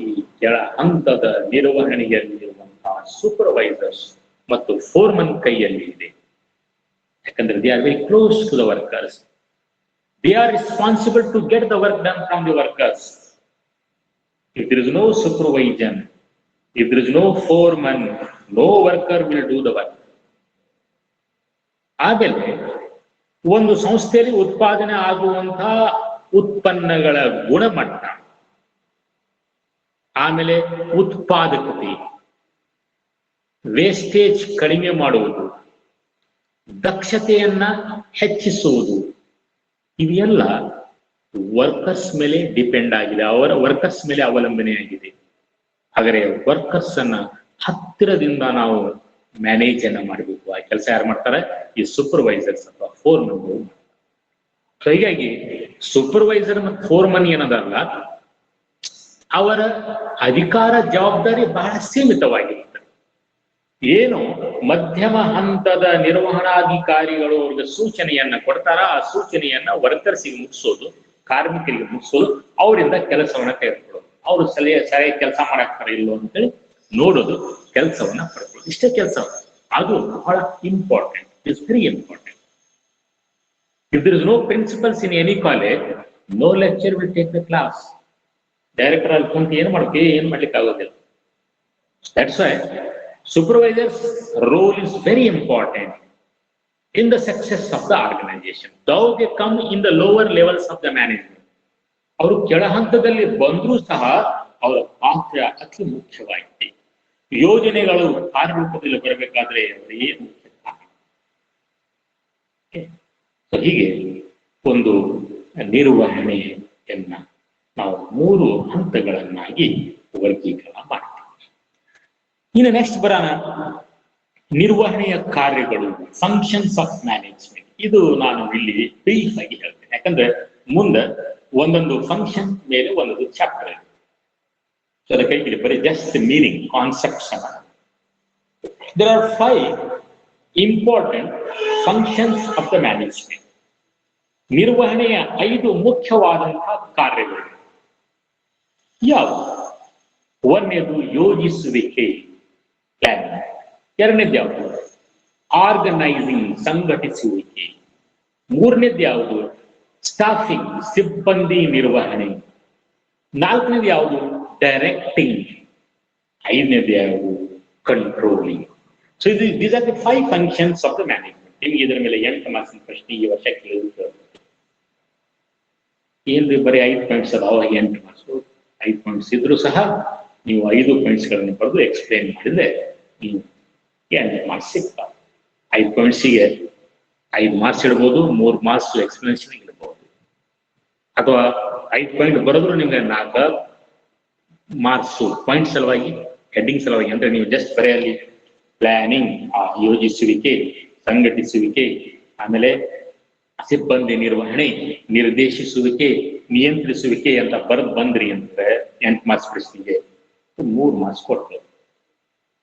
ಈ ಕೆಳ ಹಂತದ ನಿರ್ವಹಣೆಯಲ್ಲಿರುವಂತಹ ಸೂಪರ್ವೈಸರ್ಸ್ ಮತ್ತು ಫೋರ್ಮನ್ ಕೈಯಲ್ಲಿ ಇದೆ. ಯಾಕಂದ್ರೆ they are very close to the workers. They are responsible to get the work done from the workers. If there is no supervision, if there is no foreman, no worker will do the work. ಆಮೇಲೆ ಒಂದು ಸಂಸ್ಥೆಯಲ್ಲಿ ಉತ್ಪಾದನೆ ಆಗುವಂತಹ ಉತ್ಪನ್ನಗಳ ಗುಣಮಟ್ಟ, ಆಮೇಲೆ ಉತ್ಪಾದಕತೆ, wastage ಕಡಿಮೆ ಮಾಡುವುದು, ದಕ್ಷತೆಯನ್ನ ಹೆಚ್ಚಿಸುವುದು, ಇವೆಲ್ಲ ವರ್ಕರ್ಸ್ ಮೇಲೆ ಡಿಪೆಂಡ್ ಆಗಿದೆ, ಅವರ ವರ್ಕರ್ಸ್ ಮೇಲೆ ಅವಲಂಬನೆಯಾಗಿದೆ. ಹಾಗಾದರೆ ವರ್ಕರ್ಸ್ ಅನ್ನ ಹತ್ತಿರದಿಂದ ನಾವು ಮ್ಯಾನೇಜ್ ಅನ್ನ ಮಾಡಬೇಕು. ಆ ಕೆಲಸ ಯಾರು ಮಾಡ್ತಾರೆ? ಈ ಸೂಪರ್ವೈಸರ್ಸ್ ಅಥವಾ ಫೋರ್ಮನ್. ಸೊ ಹೀಗಾಗಿ ಸೂಪರ್ವೈಸರ್ ಮತ್ತು ಫೋರ್ಮನ್ ಏನದಲ್ಲ, ಅವರ ಅಧಿಕಾರ ಜವಾಬ್ದಾರಿ ಬಹಳ ಸೀಮಿತವಾಗಿರುತ್ತೆ. ಏನು ಮಧ್ಯಮ ಹಂತದ ನಿರ್ವಹಣಾಧಿಕಾರಿಗಳು ಅವ್ರಿಗೆ ಸೂಚನೆಯನ್ನ ಕೊಡ್ತಾರ, ಆ ಸೂಚನೆಯನ್ನ ವರ್ಕರ್ಸಿಗೆ ಮುಗಿಸೋದು, ಕಾರ್ಮಿಕರಿಗೆ ಮುಗಿಸೋದು, ಅವರಿಂದ ಕೆಲಸವನ್ನ ತೆಗೆದುಕೊಳ್ಳೋದು, ಅವರು ಸರಿಯಾಗಿ ಕೆಲಸ ಮಾಡಾಕ್ತಾರೆ ಇಲ್ಲೋ ಅಂತೇಳಿ ನೋಡೋದು, ಕೆಲಸವನ್ನ ಪಡ್ಕೊಳ್ಳೋದು. ಇಷ್ಟೇ ಕೆಲಸ. ಅದು ಬಹಳ important. It's very important. If there is no principals in any college, no lecture will take the class. Director ಅಲ್ಲಿ ಕುಂತು ಏನ್ ಮಾಡ್ಲಿಕ್ಕೆ ಆಗೋದಿಲ್ಲ. That's why supervisor's role is very important in the success of the organization. Though they come in the lower levels of the management, ಅವರು ಕೆಳ ಹಂತದಲ್ಲಿ ಬಂದರೂ ಸಹ ಅವರ ಪಾತ್ರ ಅತಿ ಮುಖ್ಯವಾಗಿದೆ. ಯೋಜನೆಗಳು ಕಾರ್ಯರೂಪದಲ್ಲಿ ಬರಬೇಕಾದ್ರೆ ಅವರೇ ಮುಖ್ಯ. ಹೀಗೆ ಒಂದು ನಿರ್ವಹಣೆಯನ್ನ ನಾವು 3 ಹಂತಗಳನ್ನಾಗಿ ವರ್ಗೀಕರಣ ಮಾಡ್ತೀವಿ. ಇನ್ನು ನೆಕ್ಸ್ಟ್ ಬರೋಣ, ನಿರ್ವಹಣೆಯ ಕಾರ್ಯಗಳು, ಫಂಕ್ಷನ್ಸ್ ಆಫ್ ಮ್ಯಾನೇಜ್ಮೆಂಟ್. ಇದು ನಾನು ಇಲ್ಲಿ ಬ್ರೀಫ್ ಆಗಿ ಹೇಳ್ತೇನೆ, ಯಾಕಂದ್ರೆ ಮುಂದೆ ಒಂದೊಂದು ಫಂಕ್ಷನ್ ಮೇಲೆ ಒಂದೊಂದು ಚಾಪ್ಟರ್ ಇದೆ. ಸೊ ಅದಕ್ಕಾಗಿ ಇಲ್ಲಿ ಬರೀ ಜಸ್ಟ್ ಮೀನಿಂಗ್, ಕಾನ್ಸೆಪ್ಟ್ಸ್ ಅನ್ನ. There are 5 important functions of the management. ನಿರ್ವಹಣೆಯ 5 ಮುಖ್ಯವಾದಂತಹ ಕಾರ್ಯಗಳು ಯಾವುವು? ಒಂದನೇದು ಯೋಜಿಸುವಿಕೆ, ಪ್ಲಾನಿಂಗ್. ಎರಡನೇದು ಯಾವುದು? ಆರ್ಗನೈಸಿಂಗ್, ಸಂಘಟಿಸುವಿಕೆ. ಮೂರನೇದು ಯಾವುದು? ಸ್ಟಾಫಿಂಗ್, ಸಿಬ್ಬಂದಿ ನಿರ್ವಹಣೆ. ನಾಲ್ಕನೇದು ಯಾವುದು? ಡೈರೆಕ್ಟಿಂಗ್. ಐದನೇದು ಯಾವುದು? Controlling. So these are the 5 functions of the management. ನಿಮ್ಗೆ ಇದರ ಮೇಲೆ 8 ಮಾರ್ಕ್ಸಿನ ಪ್ರಶ್ನೆ ಈ ವರ್ಷ ಕೇಳಿದ್ರು. ಏನ್ರಿ ಬರೀ 5 ಪಾಯಿಂಟ್ಸ್ ಅದ, ಅವಾಗ 8 ಮಾರ್ಕ್ಸ್. 5 ಪಾಯಿಂಟ್ಸ್ ಇದ್ರು ಸಹ ನೀವು 5 ಪಾಯಿಂಟ್ಸ್ಗಳನ್ನು ಪಡೆದು ಎಕ್ಸ್ಪ್ಲೇನ್ ಮಾಡಿದ್ರೆ ನೀವು 8 ಮಾರ್ಕ್ಸ್ ಸಿಗ್ತಾವೆ. 5 ಪಾಯಿಂಟ್ಸಿಗೆ 5 ಮಾರ್ಕ್ಸ್ ಇಡ್ಬೋದು, 3 ಮಾರ್ಕ್ಸ್ ಎಕ್ಸ್ಪ್ಲನೇಷನ್ ಇಡ್ಬೋದು. ಅಥವಾ 5 ಪಾಯಿಂಟ್ ಬರೋದ್ರು ನಿಮ್ಗೆ 4 ಮಾರ್ಕ್ಸ್ ಪಾಯಿಂಟ್ ಸಲುವಾಗಿ ಹೆಡ್ಡಿಂಗ್ ಸಲುವಾಗಿ ಅಂದ್ರೆ ನೀವು ಜಸ್ಟ್ ಬರೆಯಲ್ಲಿ ಪ್ಲಾನಿಂಗ್, ಯೋಜಿಸುವಿಕೆ, ಸಂಘಟಿಸುವಿಕೆ, ಆಮೇಲೆ ಸಿಬ್ಬಂದಿ ನಿರ್ವಹಣೆ, ನಿರ್ದೇಶಿಸುವಿಕೆ, ನಿಯಂತ್ರಿಸುವಿಕೆ ಅಂತ ಬರೆದು ಬಂದ್ರಿ ಅಂದ್ರೆ 8 ಮಾರ್ಕ್ಸ್ ಪ್ರಶ್ನೆಗೆ 3 ಮಾರ್ಕ್ಸ್ ಕೊಡ್ತೇವೆ.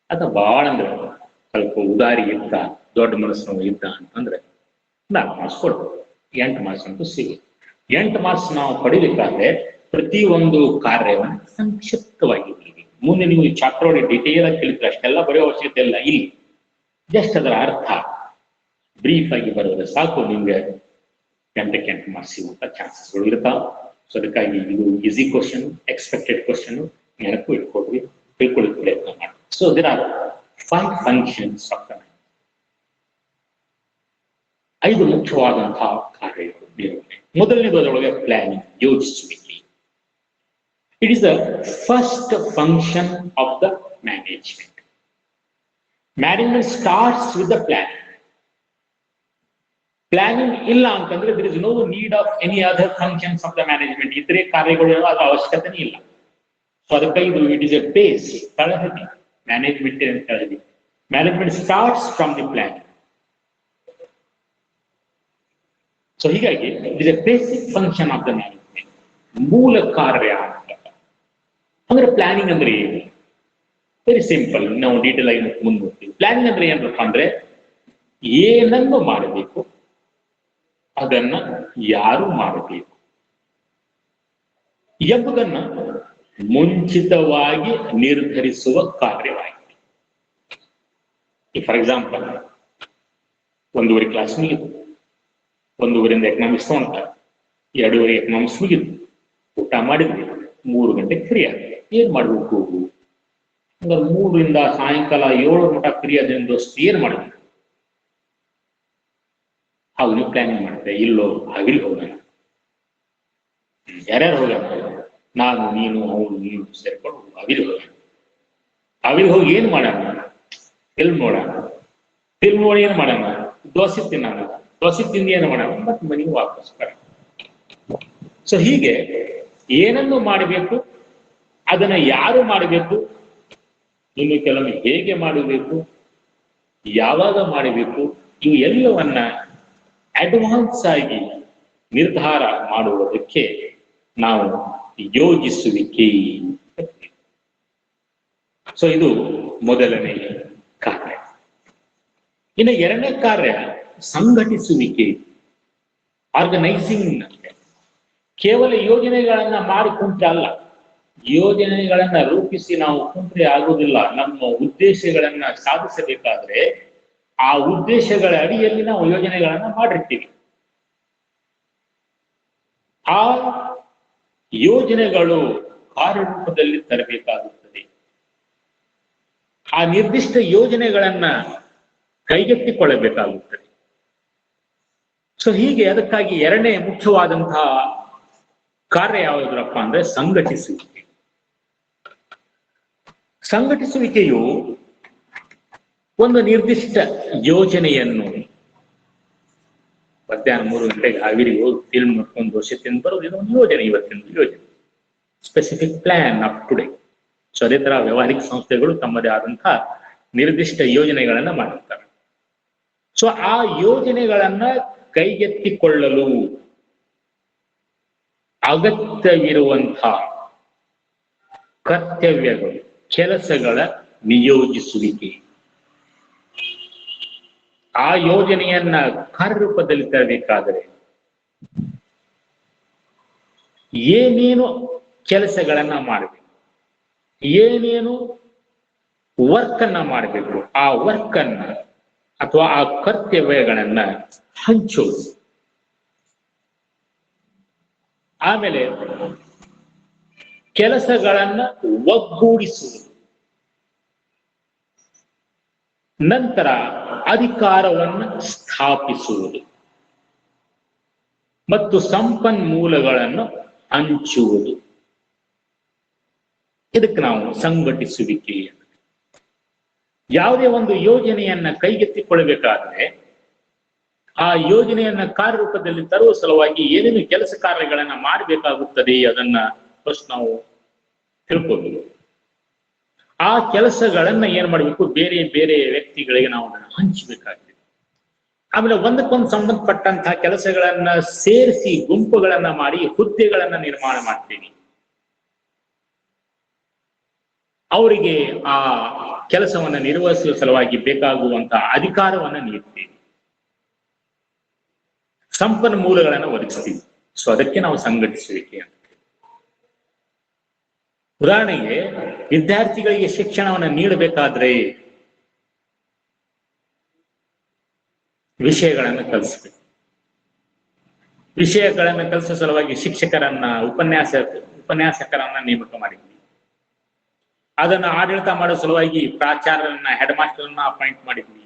ಅದ ಬಹಳ ಅಂದ್ರೆ ಸ್ವಲ್ಪ ಉದಾರಿ ಇದ್ದ, ದೊಡ್ಡ ಮನಸ್ಸು ಇದ್ದ ಅಂತಂದ್ರೆ 4 ಮಾರ್ಕ್ಸ್ ಕೊಡ್ತೇವೆ. 8 ಮಾರ್ಕ್ಸ್ ಅಂತೂ ಸಿಗುತ್ತೆ. 8 ಮಾರ್ಕ್ಸ್ ನಾವು ಪಡಿಬೇಕಾದ್ರೆ ಪ್ರತಿ ಒಂದು ಕಾರ್ಯವನ್ನು ಸಂಕ್ಷಿಪ್ತವಾಗಿ ಮುಂದೆ ನೀವು ಚಾಪ್ಟರ್ ಒಳಗೆ ಡಿಟೇಲ್ ಆಗಿ ತಿಳಿದ್ರೆ ಅಷ್ಟೆಲ್ಲ ಬರೆಯೋ ಅವಶ್ಯಕತೆ ಇಲ್ಲ. ಇಲ್ಲಿ ಜಸ್ಟ್ ಅದರ ಅರ್ಥ ಬ್ರೀಫ್ ಆಗಿ ಬರೋದ್ರೆ ಸಾಕು, ನಿಮ್ಗೆ 8 ಮಾರ್ಕ್ಸ್ ಸಿಗುವಂತ ಚಾನ್ಸಸ್ಗಳು ಇರ್ತಾವೆ. ಸೊ ಅದಕ್ಕಾಗಿ ಇದು ಈಸಿ ಕ್ವಶನ್, ಎಕ್ಸ್ಪೆಕ್ಟೆಡ್ ಕ್ವಶನ್, ನೆನಪು ಇಟ್ಕೊಡ್ರಿ, ತಿಳ್ಕೊಳ್ಳಿ ಪ್ರಯತ್ನ ಮಾಡಿ. So there are 5 functions of the mind. 5 ಮುಖ್ಯವಾದಂತಹ ಕಾರ್ಯಗಳು ನಿರ್ವಹಣೆ. ಮೊದಲನೇದು ಅದರೊಳಗೆ ಪ್ಲಾನಿಂಗ್, ಯೋಜಿಸುವಿಕೆ. It is the first function of the management. Management starts with the planning. Planning ಇಲ್ಲ ಅಂತಂದ್ರೆ there is no need of any other functions of the management. ಇತರೆ ಕಾರ್ಯಗಳು ಅದು ಅವಶ್ಯಕತೆ ಇಲ್ಲ. ಸೊ ಅದಕ್ಕೆ ಇದು ಇಟ್ ಇಸ್ ಎ ಬೇಸ್, ತಳಹದಿ ಮ್ಯಾನೇಜ್ಮೆಂಟ್ ಅಂತ ಹೇಳಿದ್ವಿ. Management starts from the planning. So ಹೀಗಾಗಿ it is a basic function of the management. ಮೂಲ ಕಾರ್ಯ ಅಂದ್ರೆ ಪ್ಲಾನಿಂಗ್ ಅಂದ್ರೆ ಏನು? Very simple. ನಾವು ಡೀಟೇಲ್ ಆಗಿ ಮುಂದೆ ಹೋಗ್ತೀವಿ. ಪ್ಲಾನಿಂಗ್ ಅಂದ್ರೆ ಏನಪ್ಪ ಅಂದ್ರೆ ಏನನ್ನು ಮಾಡಬೇಕು, ಅದನ್ನ ಯಾರು ಮಾಡಬೇಕು ಎಂಬುದನ್ನ ಮುಂಚಿತವಾಗಿ ನಿರ್ಧರಿಸುವ ಕಾರ್ಯವಾಗಿದೆ. ಫಾರ್ ಎಕ್ಸಾಂಪಲ್, 1:30 ಕ್ಲಾಸ್ ಮುಗಿತು, 1:30 ಎಕನಾಮಿಕ್ಸ್ ತಗೊಂತಾರೆ, 2:30 ಎಕನಾಮಿಕ್ಸ್ ಮುಗಿತು, ಊಟ ಮಾಡಿದ್ವಿ, 3 ಗಂಟೆಗೆ ಫ್ರೀ ಆಗಿದೆ. ಏನ್ ಮಾಡ್ಬೇಕು? ಅಂದ್ರೆ 3 ರಿಂದ ಸಾಯಂಕಾಲ 7 ಮಟ್ಟ ಫ್ರೀ ಆದ್ರಿಂದ ದೋಸ್ತ ಏನ್ ಮಾಡ್ಬೇಕು? ಅವು ನೀವು ಪ್ಲಾನಿಂಗ್ ಮಾಡ್ತೇವೆ. ಇಲ್ಲೋ ಅವಿಲ್ ಹೋಗೋಣ, ಯಾರ್ಯಾರು ಹೋಗೋಣ? ನಾನು, ನೀನು, ಅವನು, ನೀನು ಸೇರ್ಕೊಂಡು ಅವಿಲ್ ಹೋಗೋಣ. ಅವಿಲ್ ಹೋಗಿ ಏನ್ ಮಾಡೋಣ? ಫಿಲ್ಮ್ ನೋಡೋಣ. ಫಿಲ್ಮ್ ನೋಡಿ ಏನ್ ಮಾಡೋಣ? ದೋಸೆ ತಿನ್ನೋಣ. ದೋಸೆ ತಿಂದು ಏನ್ ಮಾಡೋಣ? ಮತ್ತೆ ಮನೆಗೆ ವಾಪಸ್ ಬರೋಣ. ಸೊ ಹೀಗೆ ಏನನ್ನು ಮಾಡಬೇಕು, ಅದನ್ನ ಯಾರು ಮಾಡಬೇಕು, ಇನ್ನು ಕೆಲವೊಮ್ಮೆ ಹೇಗೆ ಮಾಡಬೇಕು, ಯಾವಾಗ ಮಾಡಬೇಕು, ಇವು ಎಲ್ಲವನ್ನ ಅಡ್ವಾನ್ಸ್ ಆಗಿ ನಿರ್ಧಾರ ಮಾಡುವುದಕ್ಕೆ ನಾವು ಯೋಜಿಸುವಿಕೆ. ಸೊ ಇದು ಮೊದಲನೇ ಕಾರ್ಯ. ಇನ್ನು ಎರಡನೇ ಕಾರ್ಯ ಸಂಘಟಿಸುವಿಕೆ, ಆರ್ಗನೈಸಿಂಗ್. ಕೇವಲ ಯೋಜನೆಗಳನ್ನ ಮಾಡಿ ಕುಂತ್ರೆ ಅಲ್ಲ, ಯೋಜನೆಗಳನ್ನ ರೂಪಿಸಿ ನಾವು ಕುಂತ್ರೆ ಆಗುವುದಿಲ್ಲ. ನಮ್ಮ ಉದ್ದೇಶಗಳನ್ನ ಸಾಧಿಸಬೇಕಾದ್ರೆ ಆ ಉದ್ದೇಶಗಳ ಅಡಿಯಲ್ಲಿ ನಾವು ಯೋಜನೆಗಳನ್ನ ಮಾಡಿರ್ತೀವಿ. ಆ ಯೋಜನೆಗಳು ಕಾರ್ಯರೂಪದಲ್ಲಿ ತರಬೇಕಾಗುತ್ತದೆ. ಆ ನಿರ್ದಿಷ್ಟ ಯೋಜನೆಗಳನ್ನ ಕೈಗೆತ್ತಿಕೊಳ್ಳಬೇಕಾಗುತ್ತದೆ. ಸೊ ಹೀಗೆ ಅದಕ್ಕಾಗಿ ಎರಡನೇ ಮುಖ್ಯವಾದಂತಹ ಕಾರ್ಯ ಯಾವುದ್ರಪ್ಪ ಅಂದ್ರೆ ಸಂಘಟಿಸುವಿಕೆ. ಸಂಘಟಿಸುವಿಕೆಯು ಒಂದು ನಿರ್ದಿಷ್ಟ ಯೋಜನೆಯನ್ನು, ಮಧ್ಯಾಹ್ನ 3 ಗಂಟೆಗೆ ಹಾವೇರಿಗೆ ಹೋಗಿ ಫಿಲ್ಮ್ ನೋಡ್ಕೊಂಡು ದೋಸೆ ತಿಂದು ಬರೋದು, ಇದೊಂದು ಯೋಜನೆ. ಇವತ್ತಿನ ಯೋಜನೆ, specific plan up today. So ಅದೇ ತರ ವ್ಯವಹಾರಿಕ ಸಂಸ್ಥೆಗಳು ತಮ್ಮದೇ ಆದಂತಹ ನಿರ್ದಿಷ್ಟ ಯೋಜನೆಗಳನ್ನ ಮಾಡುತ್ತಾರೆ. ಸೊ ಆ ಯೋಜನೆಗಳನ್ನ ಕೈಗೆತ್ತಿಕೊಳ್ಳಲು ಅಗತ್ಯವಿರುವಂತಹ ಕರ್ತವ್ಯಗಳು, ಕೆಲಸಗಳ ನಿಯೋಜಿಸುವಿಕೆ. ಆ ಯೋಜನೆಯನ್ನ ಕಾರ್ಯರೂಪದಲ್ಲಿ ತರಬೇಕಾದರೆ ಏನೇನು ಕೆಲಸಗಳನ್ನ ಮಾಡಬೇಕು, ಏನೇನು ವರ್ಕ್ ಅನ್ನ ಮಾಡಬೇಕು, ಆ ವರ್ಕ್ ಅನ್ನ ಅಥವಾ ಆ ಕರ್ತವ್ಯಗಳನ್ನ ಹಂಚೋದು. ಆಮೇಲೆ ಕೆಲಸಗಳನ್ನ ಒಗ್ಗೂಡಿಸುವುದು. ನಂತರ ಅಧಿಕಾರವನ್ನು ಸ್ಥಾಪಿಸುವುದು ಮತ್ತು ಸಂಪನ್ಮೂಲಗಳನ್ನು ಹಂಚುವುದು. ಇದಕ್ಕೆ ನಾವು ಸಂಘಟಿಸುವಿಕೆ. ಯಾವುದೇ ಒಂದು ಯೋಜನೆಯನ್ನ ಕೈಗೆತ್ತಿಕೊಳ್ಳಬೇಕಾದ್ರೆ ಆ ಯೋಜನೆಯನ್ನ ಕಾರ್ಯರೂಪದಲ್ಲಿ ತರುವ ಸಲುವಾಗಿ ಏನೇನು ಕೆಲಸ ಕಾರ್ಯಗಳನ್ನ ಮಾಡಬೇಕಾಗುತ್ತದೆ ಅದನ್ನ ಫಸ್ಟ್ ನಾವು ತಿಳ್ಕೋಬೇಕು. ಆ ಕೆಲಸಗಳನ್ನ ಏನ್ ಮಾಡ್ಬೇಕು, ಬೇರೆ ಬೇರೆ ವ್ಯಕ್ತಿಗಳಿಗೆ ನಾವು ಅದನ್ನ ಹಂಚಬೇಕಾಗ್ತದೆ. ಆಮೇಲೆ ಒಂದಕ್ಕೊಂದು ಸಂಬಂಧಪಟ್ಟಂತಹ ಕೆಲಸಗಳನ್ನ ಸೇರಿಸಿ ಗುಂಪುಗಳನ್ನ ಮಾಡಿ ಹುದ್ದೆಗಳನ್ನ ನಿರ್ಮಾಣ ಮಾಡ್ತೀವಿ. ಅವರಿಗೆ ಆ ಕೆಲಸವನ್ನ ನಿರ್ವಹಿಸುವ ಸಲುವಾಗಿ ಬೇಕಾಗುವಂತಹ ಅಧಿಕಾರವನ್ನ ನೀಡ್ತೀವಿ, ಸಂಪನ್ಮೂಲಗಳನ್ನು ಒದಗಿಸ್ತೀವಿ. ಸೊ ಅದಕ್ಕೆ ನಾವು ಸಂಘಟಿಸುವಿಕೆ ಅಂತ. ಉದಾಹರಣೆಗೆ, ವಿದ್ಯಾರ್ಥಿಗಳಿಗೆ ಶಿಕ್ಷಣವನ್ನು ನೀಡಬೇಕಾದ್ರೆ ವಿಷಯಗಳನ್ನು ಕಲಿಸ್ಬೇಕು. ವಿಷಯಗಳನ್ನು ಕಲಿಸುವ ಸಲುವಾಗಿ ಶಿಕ್ಷಕರನ್ನ ಉಪನ್ಯಾಸಕರನ್ನ ನೇಮಕ ಮಾಡಿದ್ವಿ. ಅದನ್ನ ಆಡಳಿತ ಮಾಡೋ ಸಲುವಾಗಿ ಪ್ರಾಚಾರ್ಯರನ್ನ, ಹೆಡ್ ಮಾಸ್ಟರ್ನ ಅಪಾಯಿಂಟ್ ಮಾಡಿದ್ವಿ.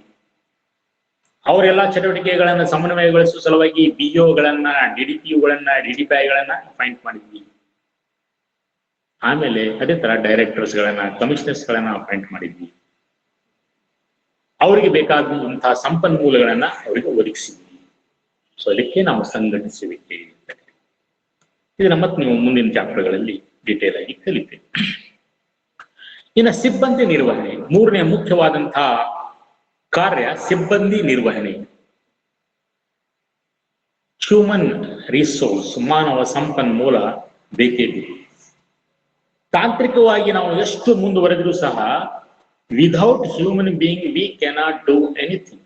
ಅವರೆಲ್ಲಾ ಚಟುವಟಿಕೆಗಳನ್ನ ಸಮನ್ವಯಗೊಳಿಸುವ ಸಲುವಾಗಿ BOಗಳನ್ನ, DDPUಗಳನ್ನ, DDPIಗಳನ್ನ ಅಪಾಯಿಂಟ್ ಮಾಡಿದ್ವಿ. ಆಮೇಲೆ ಅದೇ ತರ ಡೈರೆಕ್ಟರ್ಸ್ಗಳನ್ನ, ಕಮಿಷನರ್ಸ್ಗಳನ್ನ ಅಪಾಯಿಂಟ್ ಮಾಡಿದ್ವಿ. ಅವರಿಗೆ ಬೇಕಾದಂತಹ ಸಂಪನ್ಮೂಲಗಳನ್ನ ಅವರಿಗೆ ಒದಗಿಸಿದ್ವಿ. ಸೊ ಅದಕ್ಕೆ ನಾವು ಸಂಘಟಿಸುವಿಕೆ. ಇದನ್ನ ಮತ್ತೆ ನೀವು ಮುಂದಿನ ಚಾಪ್ಟರ್ಗಳಲ್ಲಿ ಡೀಟೇಲ್ ಆಗಿ ಕಲಿತೇವೆ. ಇನ್ನು ಸಿಬ್ಬಂದಿ ನಿರ್ವಹಣೆ, ಮೂರನೇ ಮುಖ್ಯವಾದಂತಹ ಕಾರ್ಯ ಸಿಬ್ಬಂದಿ ನಿರ್ವಹಣೆ. ಹ್ಯೂಮನ್ ರಿಸೋರ್ಸ್, ಮಾನವ ಸಂಪನ್ಮೂಲ ಬೇಕೇ ಬೇಕು. ತಾಂತ್ರಿಕವಾಗಿ ನಾವು ಎಷ್ಟು ಮುಂದುವರೆದರೂ ಸಹ without human being V cannot do anything.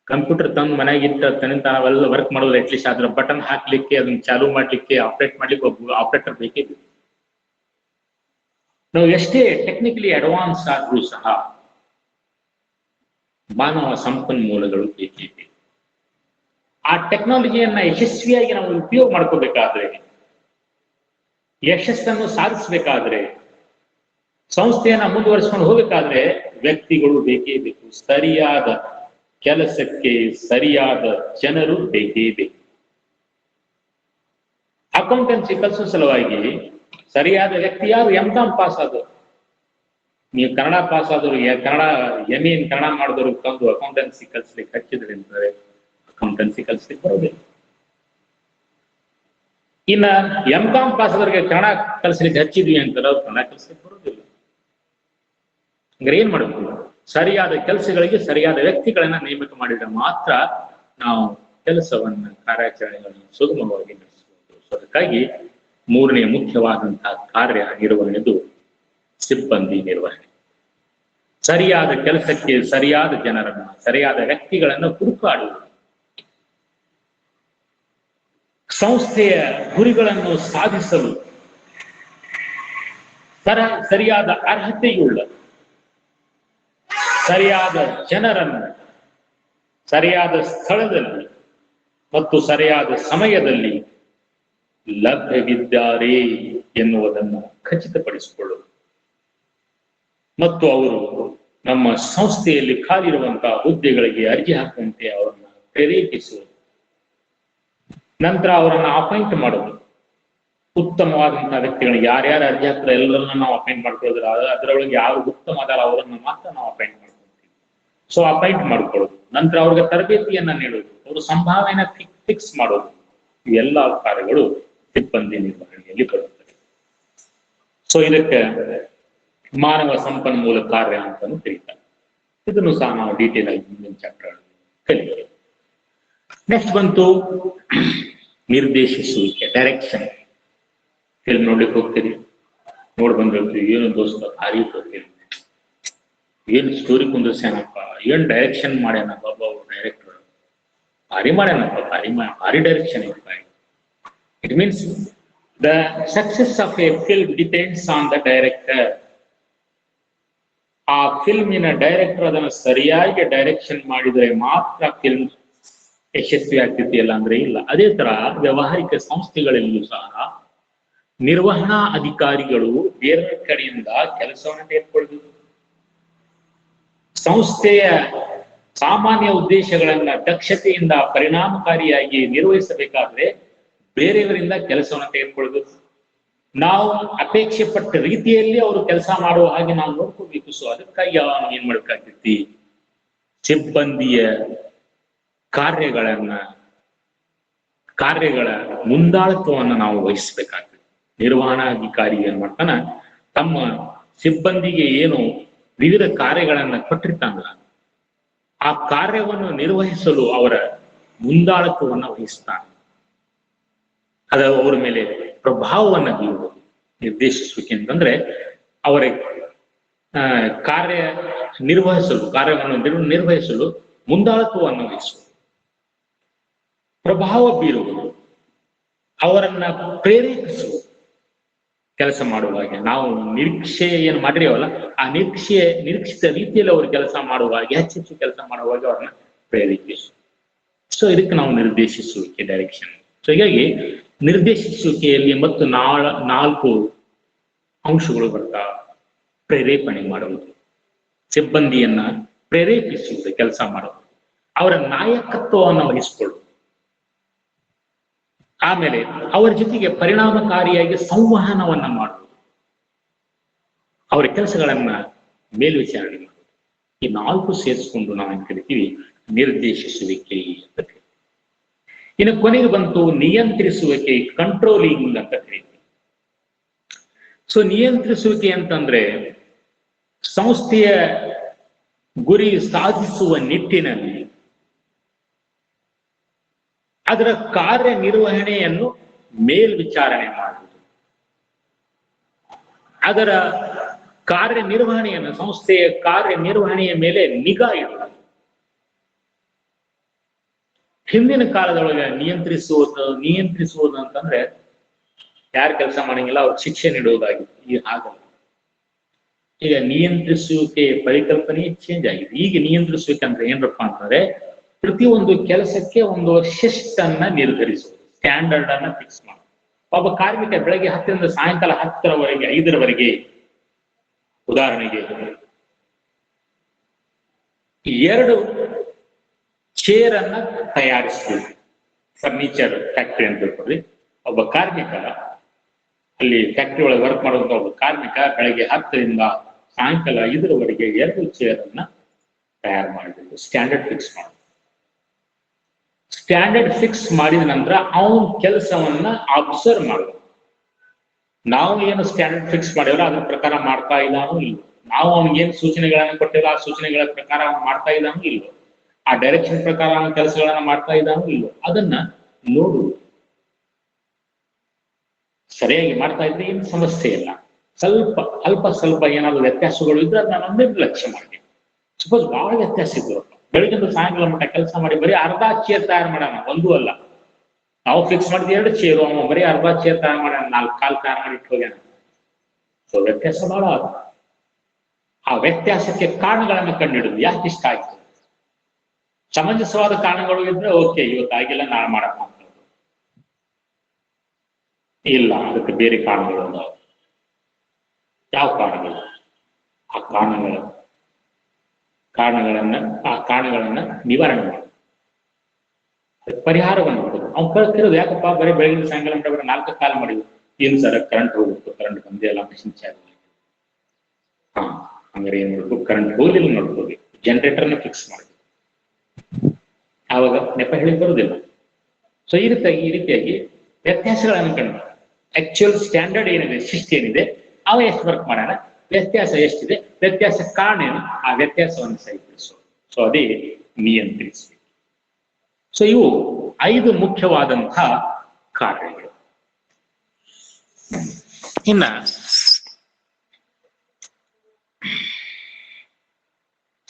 Computer ತಂದು ಮನೆಗಿಟ್ಟ ತನಿಂದ ನಾವೆಲ್ಲ ವರ್ಕ್ ಮಾಡೋದು, ಅಟ್ಲೀಸ್ಟ್ ಅದ್ರ ಬಟನ್ ಹಾಕ್ಲಿಕ್ಕೆ, ಅದನ್ನ ಚಾಲೂ ಮಾಡ್ಲಿಕ್ಕೆ, ಆಪರೇಟ್ ಮಾಡ್ಲಿಕ್ಕೆ ಒಬ್ಬ ಆಪರೇಟರ್ ಬೇಕೇ ಬೇಕು. ನಾವು ಎಷ್ಟೇ ಟೆಕ್ನಿಕಲಿ ಅಡ್ವಾನ್ಸ್ ಆದ್ರೂ ಸಹ ಮಾನವ ಸಂಪನ್ಮೂಲಗಳು ಬೇಕೇ ಬೇಕು. ಆ ಟೆಕ್ನಾಲಜಿಯನ್ನ ಯಶಸ್ವಿಯಾಗಿ ನಾವು ಉಪಯೋಗ ಮಾಡ್ಕೋಬೇಕಾದ್ರೆ, ಯಶಸ್ಸನ್ನು ಸಾಧಿಸಬೇಕಾದ್ರೆ, ಸಂಸ್ಥೆಯನ್ನ ಮುಂದುವರಿಸಿಕೊಂಡು ಹೋಗಬೇಕಾದ್ರೆ ವ್ಯಕ್ತಿಗಳು ಬೇಕೇ ಬೇಕು. ಸರಿಯಾದ ಕೆಲಸಕ್ಕೆ ಸರಿಯಾದ ಜನರು ಬೇಕೇ ಬೇಕು. ಅಕೌಂಟೆನ್ಸಿ ಕಲಿಸುವ ಸಲುವಾಗಿ ಸರಿಯಾದ ವ್ಯಕ್ತಿ ಯಾರು? M.Com ಪಾಸ್ ಆದವರು. ನೀವು ಕನ್ನಡ ಪಾಸ್ ಆದವರು, ಕನ್ನಡ MA ಕನ್ನಡ ಮಾಡಿದವರು ತಂದು ಅಕೌಂಟೆನ್ಸಿ ಕಲಿಸ್ಲಿಕ್ಕೆ ಹಚ್ಚಿದ್ರೆ ಅಂತಾರೆ, ಅಕೌಂಟೆನ್ಸಿ ಕಲಿಸ್ಲಿಕ್ಕೆ ಬರೋದಿಲ್ಲ. ಇನ್ನ M.Com ಪಾಸ್ ಆದವರಿಗೆ ಕನ್ನಡ ಕಲಿಸ್ಲಿಕ್ಕೆ ಹಚ್ಚಿದ್ವಿ ಅಂತಾರೆ, ಅವ್ರು ಕನ್ನಡ ಕಲಿಸ್ಲಿಕ್ಕೆ ಬರೋದಿಲ್ಲ. ಅಂದ್ರೆ ಏನ್ ಮಾಡಬೇಕು? ಸರಿಯಾದ ಕೆಲಸಗಳಿಗೆ ಸರಿಯಾದ ವ್ಯಕ್ತಿಗಳನ್ನ ನೇಮಕ ಮಾಡಿದ್ರೆ ಮಾತ್ರ ನಾವು ಕೆಲಸವನ್ನ, ಕಾರ್ಯಾಚರಣೆಗಳನ್ನು ಸುಗಮವಾಗಿ ನಡೆಸಬಹುದು. ಸೊ ಅದಕ್ಕಾಗಿ ಮೂರನೇ ಮುಖ್ಯವಾದಂತಹ ಕಾರ್ಯ ನಿರ್ವಹಣೆದು ಸಿಬ್ಬಂದಿ ನಿರ್ವಹಣೆ. ಸರಿಯಾದ ಕೆಲಸಕ್ಕೆ ಸರಿಯಾದ ಜನರನ್ನ, ಸರಿಯಾದ ವ್ಯಕ್ತಿಗಳನ್ನ ಹುಡುಕಾಡುವುದು, ಸಂಸ್ಥೆಯ ಗುರಿಗಳನ್ನು ಸಾಧಿಸಲು ಸರಿಯಾದ ಅರ್ಹತೆಯುಳ್ಳ ಸರಿಯಾದ ಜನರನ್ನು ಸರಿಯಾದ ಸ್ಥಳದಲ್ಲಿ ಮತ್ತು ಸರಿಯಾದ ಸಮಯದಲ್ಲಿ ಲಭ್ಯವಿದ್ದಾರೆ ಎನ್ನುವುದನ್ನು ಖಚಿತಪಡಿಸಿಕೊಳ್ಳುವುದು ಮತ್ತು ಅವರು ನಮ್ಮ ಸಂಸ್ಥೆಯಲ್ಲಿ ಖಾಲಿರುವಂತಹ ಹುದ್ದೆಗಳಿಗೆ ಅರ್ಜಿ ಹಾಕುವಂತೆ ಅವರನ್ನು ಪ್ರೇರೇಪಿಸುವುದು, ನಂತರ ಅವರನ್ನು ಅಪಾಯಿಂಟ್ ಮಾಡೋದು. ಉತ್ತಮವಾದಂತಹ ವ್ಯಕ್ತಿಗಳು ಯಾರ್ಯಾರು ಅರ್ಜಿ ಹಾಕ್ತಾರೆ ಎಲ್ಲರನ್ನ ನಾವು ಅಪಾಯಿಂಟ್ ಮಾಡ್ಕೊಳ್ಳೋದ್ರ, ಅದರೊಳಗೆ ಯಾರು ಉತ್ತಮ ಅದಾರ ಅವರನ್ನು ಮಾತ್ರ ನಾವು ಅಪಾಯಿಂಟ್ ಮಾಡ್ಕೊಳ್ತೀವಿ. ಸೊ ಅಪಾಯಿಂಟ್ ಮಾಡ್ಕೊಳ್ಳೋದು, ನಂತರ ಅವ್ರಿಗೆ ತರಬೇತಿಯನ್ನ ನೀಡೋದು, ಅವರು ಸಂಭಾವನೆ ಫಿಕ್ಸ್ ಮಾಡೋದು, ಇವೆಲ್ಲ ಕಾರ್ಯಗಳು ಸಿಬ್ಬಂದಿ ನಿರ್ವಹಣೆಯಲ್ಲಿ ಬರುತ್ತವೆ. ಸೊ ಇದಕ್ಕೆ ಮಾನವ ಸಂಪನ್ಮೂಲ ಕಾರ್ಯ ಅಂತಾನು ಕರೀತಾರೆ. ಇದನ್ನು ಸಹ ನಾವು ಡೀಟೇಲ್ ಆಗಿ ಮುಂದಿನ ಚಾಪ್ಟರ್ ಕಲಿತೇವೆ. ನೆಕ್ಸ್ಟ್ ಬಂತು ನಿರ್ದೇಶಿಸುವಿಕೆ, ಡೈರೆಕ್ಷನ್. ಫಿಲ್ಮ್ ನೋಡ್ಲಿಕ್ಕೆ ಹೋಗ್ತೀರಿ, ನೋಡ್ ಬಂದಿರ್ತೀವಿ, ಏನು ದೋಸ್ತ ಭಾರಿ ಹೋಗ್ತೀರಿ, ಏನ್ ಸ್ಟೋರಿ ಕುಂದ್ರಸ್ಯಾನಪ್ಪ, ಏನ್ ಡೈರೆಕ್ಷನ್ ಮಾಡ್ಯಾನಪ್ಪ, ಒಬ್ಬ ಡೈರೆಕ್ಟರ್ ಭಾರಿ ಮಾಡ್ಯಾನಪ್ಪ, ಭಾರಿ ಡೈರೆಕ್ಷನ್ ಇಪ್ಪ. It means the success of a film depends on the director. ಆ ಫಿಲ್ಮಿನ ಡೈರೆಕ್ಟರ್ ಅದನ್ನು ಸರಿಯಾಗಿ ಡೈರೆಕ್ಷನ್ ಮಾಡಿದರೆ ಮಾತ್ರ ಫಿಲ್ಮ್ ಯಶಸ್ವಿ ಆಗ್ತೈತಿ, ಇಲ್ಲ ಅಂದ್ರೆ ಇಲ್ಲ. ಅದೇ ತರ ವ್ಯಾವಹಾರಿಕ ಸಂಸ್ಥೆಗಳಲ್ಲಿಯೂ ಸಹ ನಿರ್ವಹಣಾ ಅಧಿಕಾರಿಗಳು ಬೇರೆ ಕಡೆಯಿಂದ ಕೆಲಸವನ್ನು ತೆಗೆದುಕೊಳ್ಳಬೇಕು. ಸಂಸ್ಥೆಯ ಸಾಮಾನ್ಯ ಉದ್ದೇಶಗಳನ್ನ ದಕ್ಷತೆಯಿಂದ ಪರಿಣಾಮಕಾರಿಯಾಗಿ ನಿರ್ವಹಿಸಬೇಕಾದ್ರೆ ಬೇರೆಯವರಿಂದ ಕೆಲಸವನ್ನು ತೆಗೆದುಕೊಳ್ಬೇಕು. ನಾವು ಅಪೇಕ್ಷೆ ಪಟ್ಟ ರೀತಿಯಲ್ಲಿ ಅವರು ಕೆಲಸ ಮಾಡುವ ಹಾಗೆ ನಾವು ನೋಡ್ಕೋಬೇಕು. ಸೊ ಅದಕ್ಕಾಗಿ ನಾವು ಏನ್ ಮಾಡ್ಬೇಕಾಗ್ತೈತಿ, ಸಿಬ್ಬಂದಿಯ ಕಾರ್ಯಗಳ ಮುಂದಾಳತ್ವವನ್ನು ನಾವು ವಹಿಸ್ಬೇಕಾಗ್ತದೆ. ನಿರ್ವಹಣಾಧಿಕಾರಿ ಏನ್ ಮಾಡ್ತಾನ, ತಮ್ಮ ಸಿಬ್ಬಂದಿಗೆ ಏನು ವಿವಿಧ ಕಾರ್ಯಗಳನ್ನ ಕೊಟ್ಟಿರ್ತಾನಲ್ಲ, ಆ ಕಾರ್ಯವನ್ನು ನಿರ್ವಹಿಸಲು ಅವರ ಮುಂದಾಳತ್ವವನ್ನು ವಹಿಸ್ತಾನೆ. ಅದು ಅವರ ಮೇಲೆ ಪ್ರಭಾವವನ್ನು ಬೀರುವುದು. ನಿರ್ದೇಶಿಸುವಿಕೆ ಅಂತಂದ್ರೆ ಅವರ ಕಾರ್ಯವನ್ನು ನಿರ್ವಹಿಸಲು ಮುಂದಾಳತ್ವವನ್ನು ವಹಿಸುವುದು, ಪ್ರಭಾವ ಬೀರುವುದು, ಅವರನ್ನ ಪ್ರೇರೇಪಿಸುವುದು. ಕೆಲಸ ಮಾಡುವಾಗ ನಾವು ನಿರೀಕ್ಷೆ ಏನು ಮಾಡಿರ್ಯವಲ್ಲ, ಆ ನಿರೀಕ್ಷಿತ ರೀತಿಯಲ್ಲಿ ಅವರು ಕೆಲಸ ಮಾಡುವಾಗ, ಹೆಚ್ಚೆಚ್ಚು ಕೆಲಸ ಮಾಡುವಾಗ ಅವ್ರನ್ನ ಪ್ರೇರೇಪಿಸು. ಸೊ ಇದಕ್ಕೆ ನಾವು ನಿರ್ದೇಶಿಸುವಿಕೆ, ಡೈರೆಕ್ಷನ್. ಸೊ ಹೀಗಾಗಿ ನಿರ್ದೇಶಿಸುವಿಕೆಯಲ್ಲಿ ಮತ್ತು 4 ಅಂಶಗಳು ಬರ್ತಾ. ಪ್ರೇರೇಪಣೆ ಮಾಡುವುದು, ಸಿಬ್ಬಂದಿಯನ್ನ ಪ್ರೇರೇಪಿಸುವುದು, ಕೆಲಸ ಮಾಡುವುದು, ಅವರ ನಾಯಕತ್ವವನ್ನು ವಹಿಸಿಕೊಳ್ಳುವುದು, ಆಮೇಲೆ ಅವರ ಜೊತೆಗೆ ಪರಿಣಾಮಕಾರಿಯಾಗಿ ಸಂವಹನವನ್ನ ಮಾಡುವುದು, ಅವರ ಕೆಲಸಗಳನ್ನ ಮೇಲ್ವಿಚಾರಣೆ ಮಾಡುವುದು. ಈ 4 ಸೇರಿಸ್ಕೊಂಡು ನಾವು ಏನ್ ಕರಿತೀವಿ ನಿರ್ದೇಶಿಸುವಿಕೆ ಅಂತ ಕರಿತೀವಿ. ಇನ್ನು ಕೊನೆಗೆ ಬಂತು ನಿಯಂತ್ರಿಸುವಿಕೆ, ಕಂಟ್ರೋಲಿಂಗ್ ಅಂತ ಕರಿತೀವಿ. ಸೊ ನಿಯಂತ್ರಿಸುವಿಕೆ ಅಂತಂದ್ರೆ ಸಂಸ್ಥೆಯ ಗುರಿ ಸಾಧಿಸುವ ನಿಟ್ಟಿನಲ್ಲಿ ಅದರ ಕಾರ್ಯನಿರ್ವಹಣೆಯನ್ನು ಮೇಲ್ವಿಚಾರಣೆ ಮಾಡುವುದು, ಅದರ ಕಾರ್ಯನಿರ್ವಹಣೆಯನ್ನು, ಸಂಸ್ಥೆಯ ಕಾರ್ಯನಿರ್ವಹಣೆಯ ಮೇಲೆ ನಿಗಾ ಇಡುವುದು. ಹಿಂದಿನ ಕಾಲದೊಳಗೆ ನಿಯಂತ್ರಿಸುವುದು ಅಂತಂದ್ರೆ ಯಾರು ಕೆಲಸ ಮಾಡಂಗಿಲ್ಲ ಅವ್ರಿಗೆ ಶಿಕ್ಷೆ ನೀಡುವುದಾಗಿತ್ತು. ಈಗ ಹಾಗಲ್ಲ. ಈಗ ನಿಯಂತ್ರಿಸುವಿಕೆ ಪರಿಕಲ್ಪನೆ ಚೇಂಜ್ ಆಗಿದೆ. ಈಗ ನಿಯಂತ್ರಿಸುವಿಕೆ ಅಂದ್ರೆ ಏನಪ್ಪ ಅಂತಂದ್ರೆ ಪ್ರತಿಯೊಂದು ಕೆಲಸಕ್ಕೆ ಒಂದು ಶಿಸ್ತನ್ನ ನಿರ್ಧರಿಸುವುದು, ಸ್ಟ್ಯಾಂಡರ್ಡ್ ಅನ್ನ ಫಿಕ್ಸ್ ಮಾಡುವುದು. ಒಬ್ಬ ಕಾರ್ಮಿಕ ಬೆಳಗ್ಗೆ 10ರಿಂದ ಸಾಯಂಕಾಲ 10ರವರೆಗೆ 5ರವರೆಗೆ ಉದಾಹರಣೆಗೆ 2 ಚೇರ್ ಅನ್ನ ತಯಾರಿಸಬೇಕು. ಫರ್ನಿಚರ್ ಫ್ಯಾಕ್ಟರಿ ಅಂತ ತಿಳ್ಕೊಳ್ರಿ. ಒಬ್ಬ ಕಾರ್ಮಿಕ ಅಲ್ಲಿ ಫ್ಯಾಕ್ಟರಿ ಒಳಗೆ ವರ್ಕ್ ಮಾಡುವಂತ ಒಬ್ಬ ಕಾರ್ಮಿಕ ಬೆಳಗ್ಗೆ 10ರಿಂದ ಸಾಯಂಕಾಲ 5ರವರೆಗೆ 2 ಚೇರ್ ಅನ್ನ ತಯಾರು ಮಾಡಬೇಕು. ಸ್ಟ್ಯಾಂಡರ್ಡ್ ಫಿಕ್ಸ್ ಮಾಡಬೇಕು. ಸ್ಟ್ಯಾಂಡರ್ಡ್ ಫಿಕ್ಸ್ ಮಾಡಿದ ನಂತರ ಅವನ ಕೆಲಸವನ್ನ ಅಬ್ಸರ್ವ್ ಮಾಡಬೇಕು. ನಾವು ಏನು ಸ್ಟ್ಯಾಂಡರ್ಡ್ ಫಿಕ್ಸ್ ಮಾಡಿವಲ್ಲ ಅದ್ರ ಪ್ರಕಾರ ಮಾಡ್ತಾ ಇದ್ದಾನೋ ಇಲ್ವೋ, ನಾವು ಅವನಿಗೇನು ಸೂಚನೆಗಳನ್ನ ಕೊಟ್ಟಿಲ್ಲ ಆ ಸೂಚನೆಗಳ ಪ್ರಕಾರ ಅವನು ಮಾಡ್ತಾ ಇದ್ದಾನೋ ಇಲ್ವೋ, ಆ ಡೈರೆಕ್ಷನ್ ಪ್ರಕಾರ ಅವನ ಕೆಲಸಗಳನ್ನ ಮಾಡ್ತಾ ಇದ್ದಾನೋ ಇಲ್ವೋ ಅದನ್ನ ನೋಡುವುದು. ಸರಿಯಾಗಿ ಮಾಡ್ತಾ ಇದ್ರೆ ಏನು ಸಮಸ್ಯೆ ಇಲ್ಲ. ಅಲ್ಪ ಸ್ವಲ್ಪ ಏನಾದ್ರು ವ್ಯತ್ಯಾಸಗಳು ಇದ್ರೆ ಅದನ್ನ ನಿರ್ಲಕ್ಷ್ಯ ಮಾಡಿ. ಸಪೋಸ್ ಬಹಳ ವ್ಯತ್ಯಾಸ ಇದ್ರು, ಬೆಳಗಿಂದ ಸಾಯಂಕಾಲ ಮಟ್ಟ ಕೆಲಸ ಮಾಡಿ ಬರೀ ಅರ್ಧ ಚೇರ್ ತಯಾರು ಮಾಡೋಣ, ಒಂದೂ ಅಲ್ಲ. ನಾವು ಫಿಕ್ಸ್ ಮಾಡಿದ 2 ಚೇರು, ಅವ ಬರೀ ಅರ್ಧ ಚೇರ್ ತಯಾರು ಮಾಡೋಣ, 4 ಕಾಲ್ ತಯಾರು ಮಾಡಿ ಇಟ್ಟು ಹೋಗ್ಯಾನ. ಸೊ ವ್ಯತ್ಯಾಸ ಬಹಳ ಆಗ. ಆ ವ್ಯತ್ಯಾಸಕ್ಕೆ ಕಾರಣಗಳನ್ನ ಕಂಡುಹಿಡಿದು ಯಾಕೆ ಇಷ್ಟ ಆಯ್ತು, ಸಮಂಜಸವಾದ ಕಾರಣಗಳು ಇದ್ರೆ ಓಕೆ, ಇವತ್ತಾಗಿಲ್ಲ ನಾಳೆ ಮಾಡಕ್ ಅಂತ. ಇಲ್ಲ, ಅದಕ್ಕೆ ಬೇರೆ ಕಾರಣಗಳು ಅದಾವ. ಯಾವ ಕಾರಣಗಳು? ಆ ಕಾರಣಗಳನ್ನ ನಿವಾರಣೆ ಮಾಡಿ ಪರಿಹಾರವನ್ನು ಕೊಡೋದು. ಅವ್ನು ಕಳ್ತಿರೋದು ಯಾಕಪ್ಪ ಬರೀ ಬೆಳಗಿನ ಸಾಯಂಕಾಲ ಮಟ್ಟ ಬರೀ 4 ಕಾಲ್ ಮಾಡಿದ್ವಿ, ಏನು ಸರ್ ಕರೆಂಟ್ ಹೋಗ್ಬಿಟ್ಟು, ಕರೆಂಟ್ ಬಂದೇ ಎಲ್ಲ ಮಿಷಿನ್ ಚಾರ್ಜ್. ಹಂಗಾರೆ ಏನ್ ಮಾಡ್ಬೇಕು, ಕರೆಂಟ್ ಹೋಗ್ಲಿಲ್ಲ ನೋಡ್ಕೋಬೇಕು, ಜನರೇಟರ್ನ ಫಿಕ್ಸ್ ಮಾಡಬೇಕು. ಆವಾಗ ನೆಪ ಹೇಳಿ ಬರುದಿಲ್ಲ. ಸೊ ಈ ರೀತಿಯಾಗಿ ವ್ಯತ್ಯಾಸಗಳನ್ನು ಕಂಡು ಆಕ್ಚುಯಲ್ ಸ್ಟ್ಯಾಂಡರ್ಡ್ ಏನಿದೆ, ಶಿಸ್ತು ಏನಿದೆ, ಅವ ಎಷ್ಟು ವರ್ಕ್ ಮಾಡೋಣ, ವ್ಯತ್ಯಾಸ ಎಷ್ಟಿದೆ, ವ್ಯತ್ಯಾಸ ಕಾರಣ ಏನು, ಆ ವ್ಯತ್ಯಾಸವನ್ನು ಸರಿಪಡಿಸೋದು. ಸೊ ಅದೇ ನಿಯಂತ್ರಿಸುವಿಕೆ. ಸೊ ಇವು 5 ಮುಖ್ಯವಾದಂತಹ ಕಾರ್ಯಗಳು. ಇನ್ನ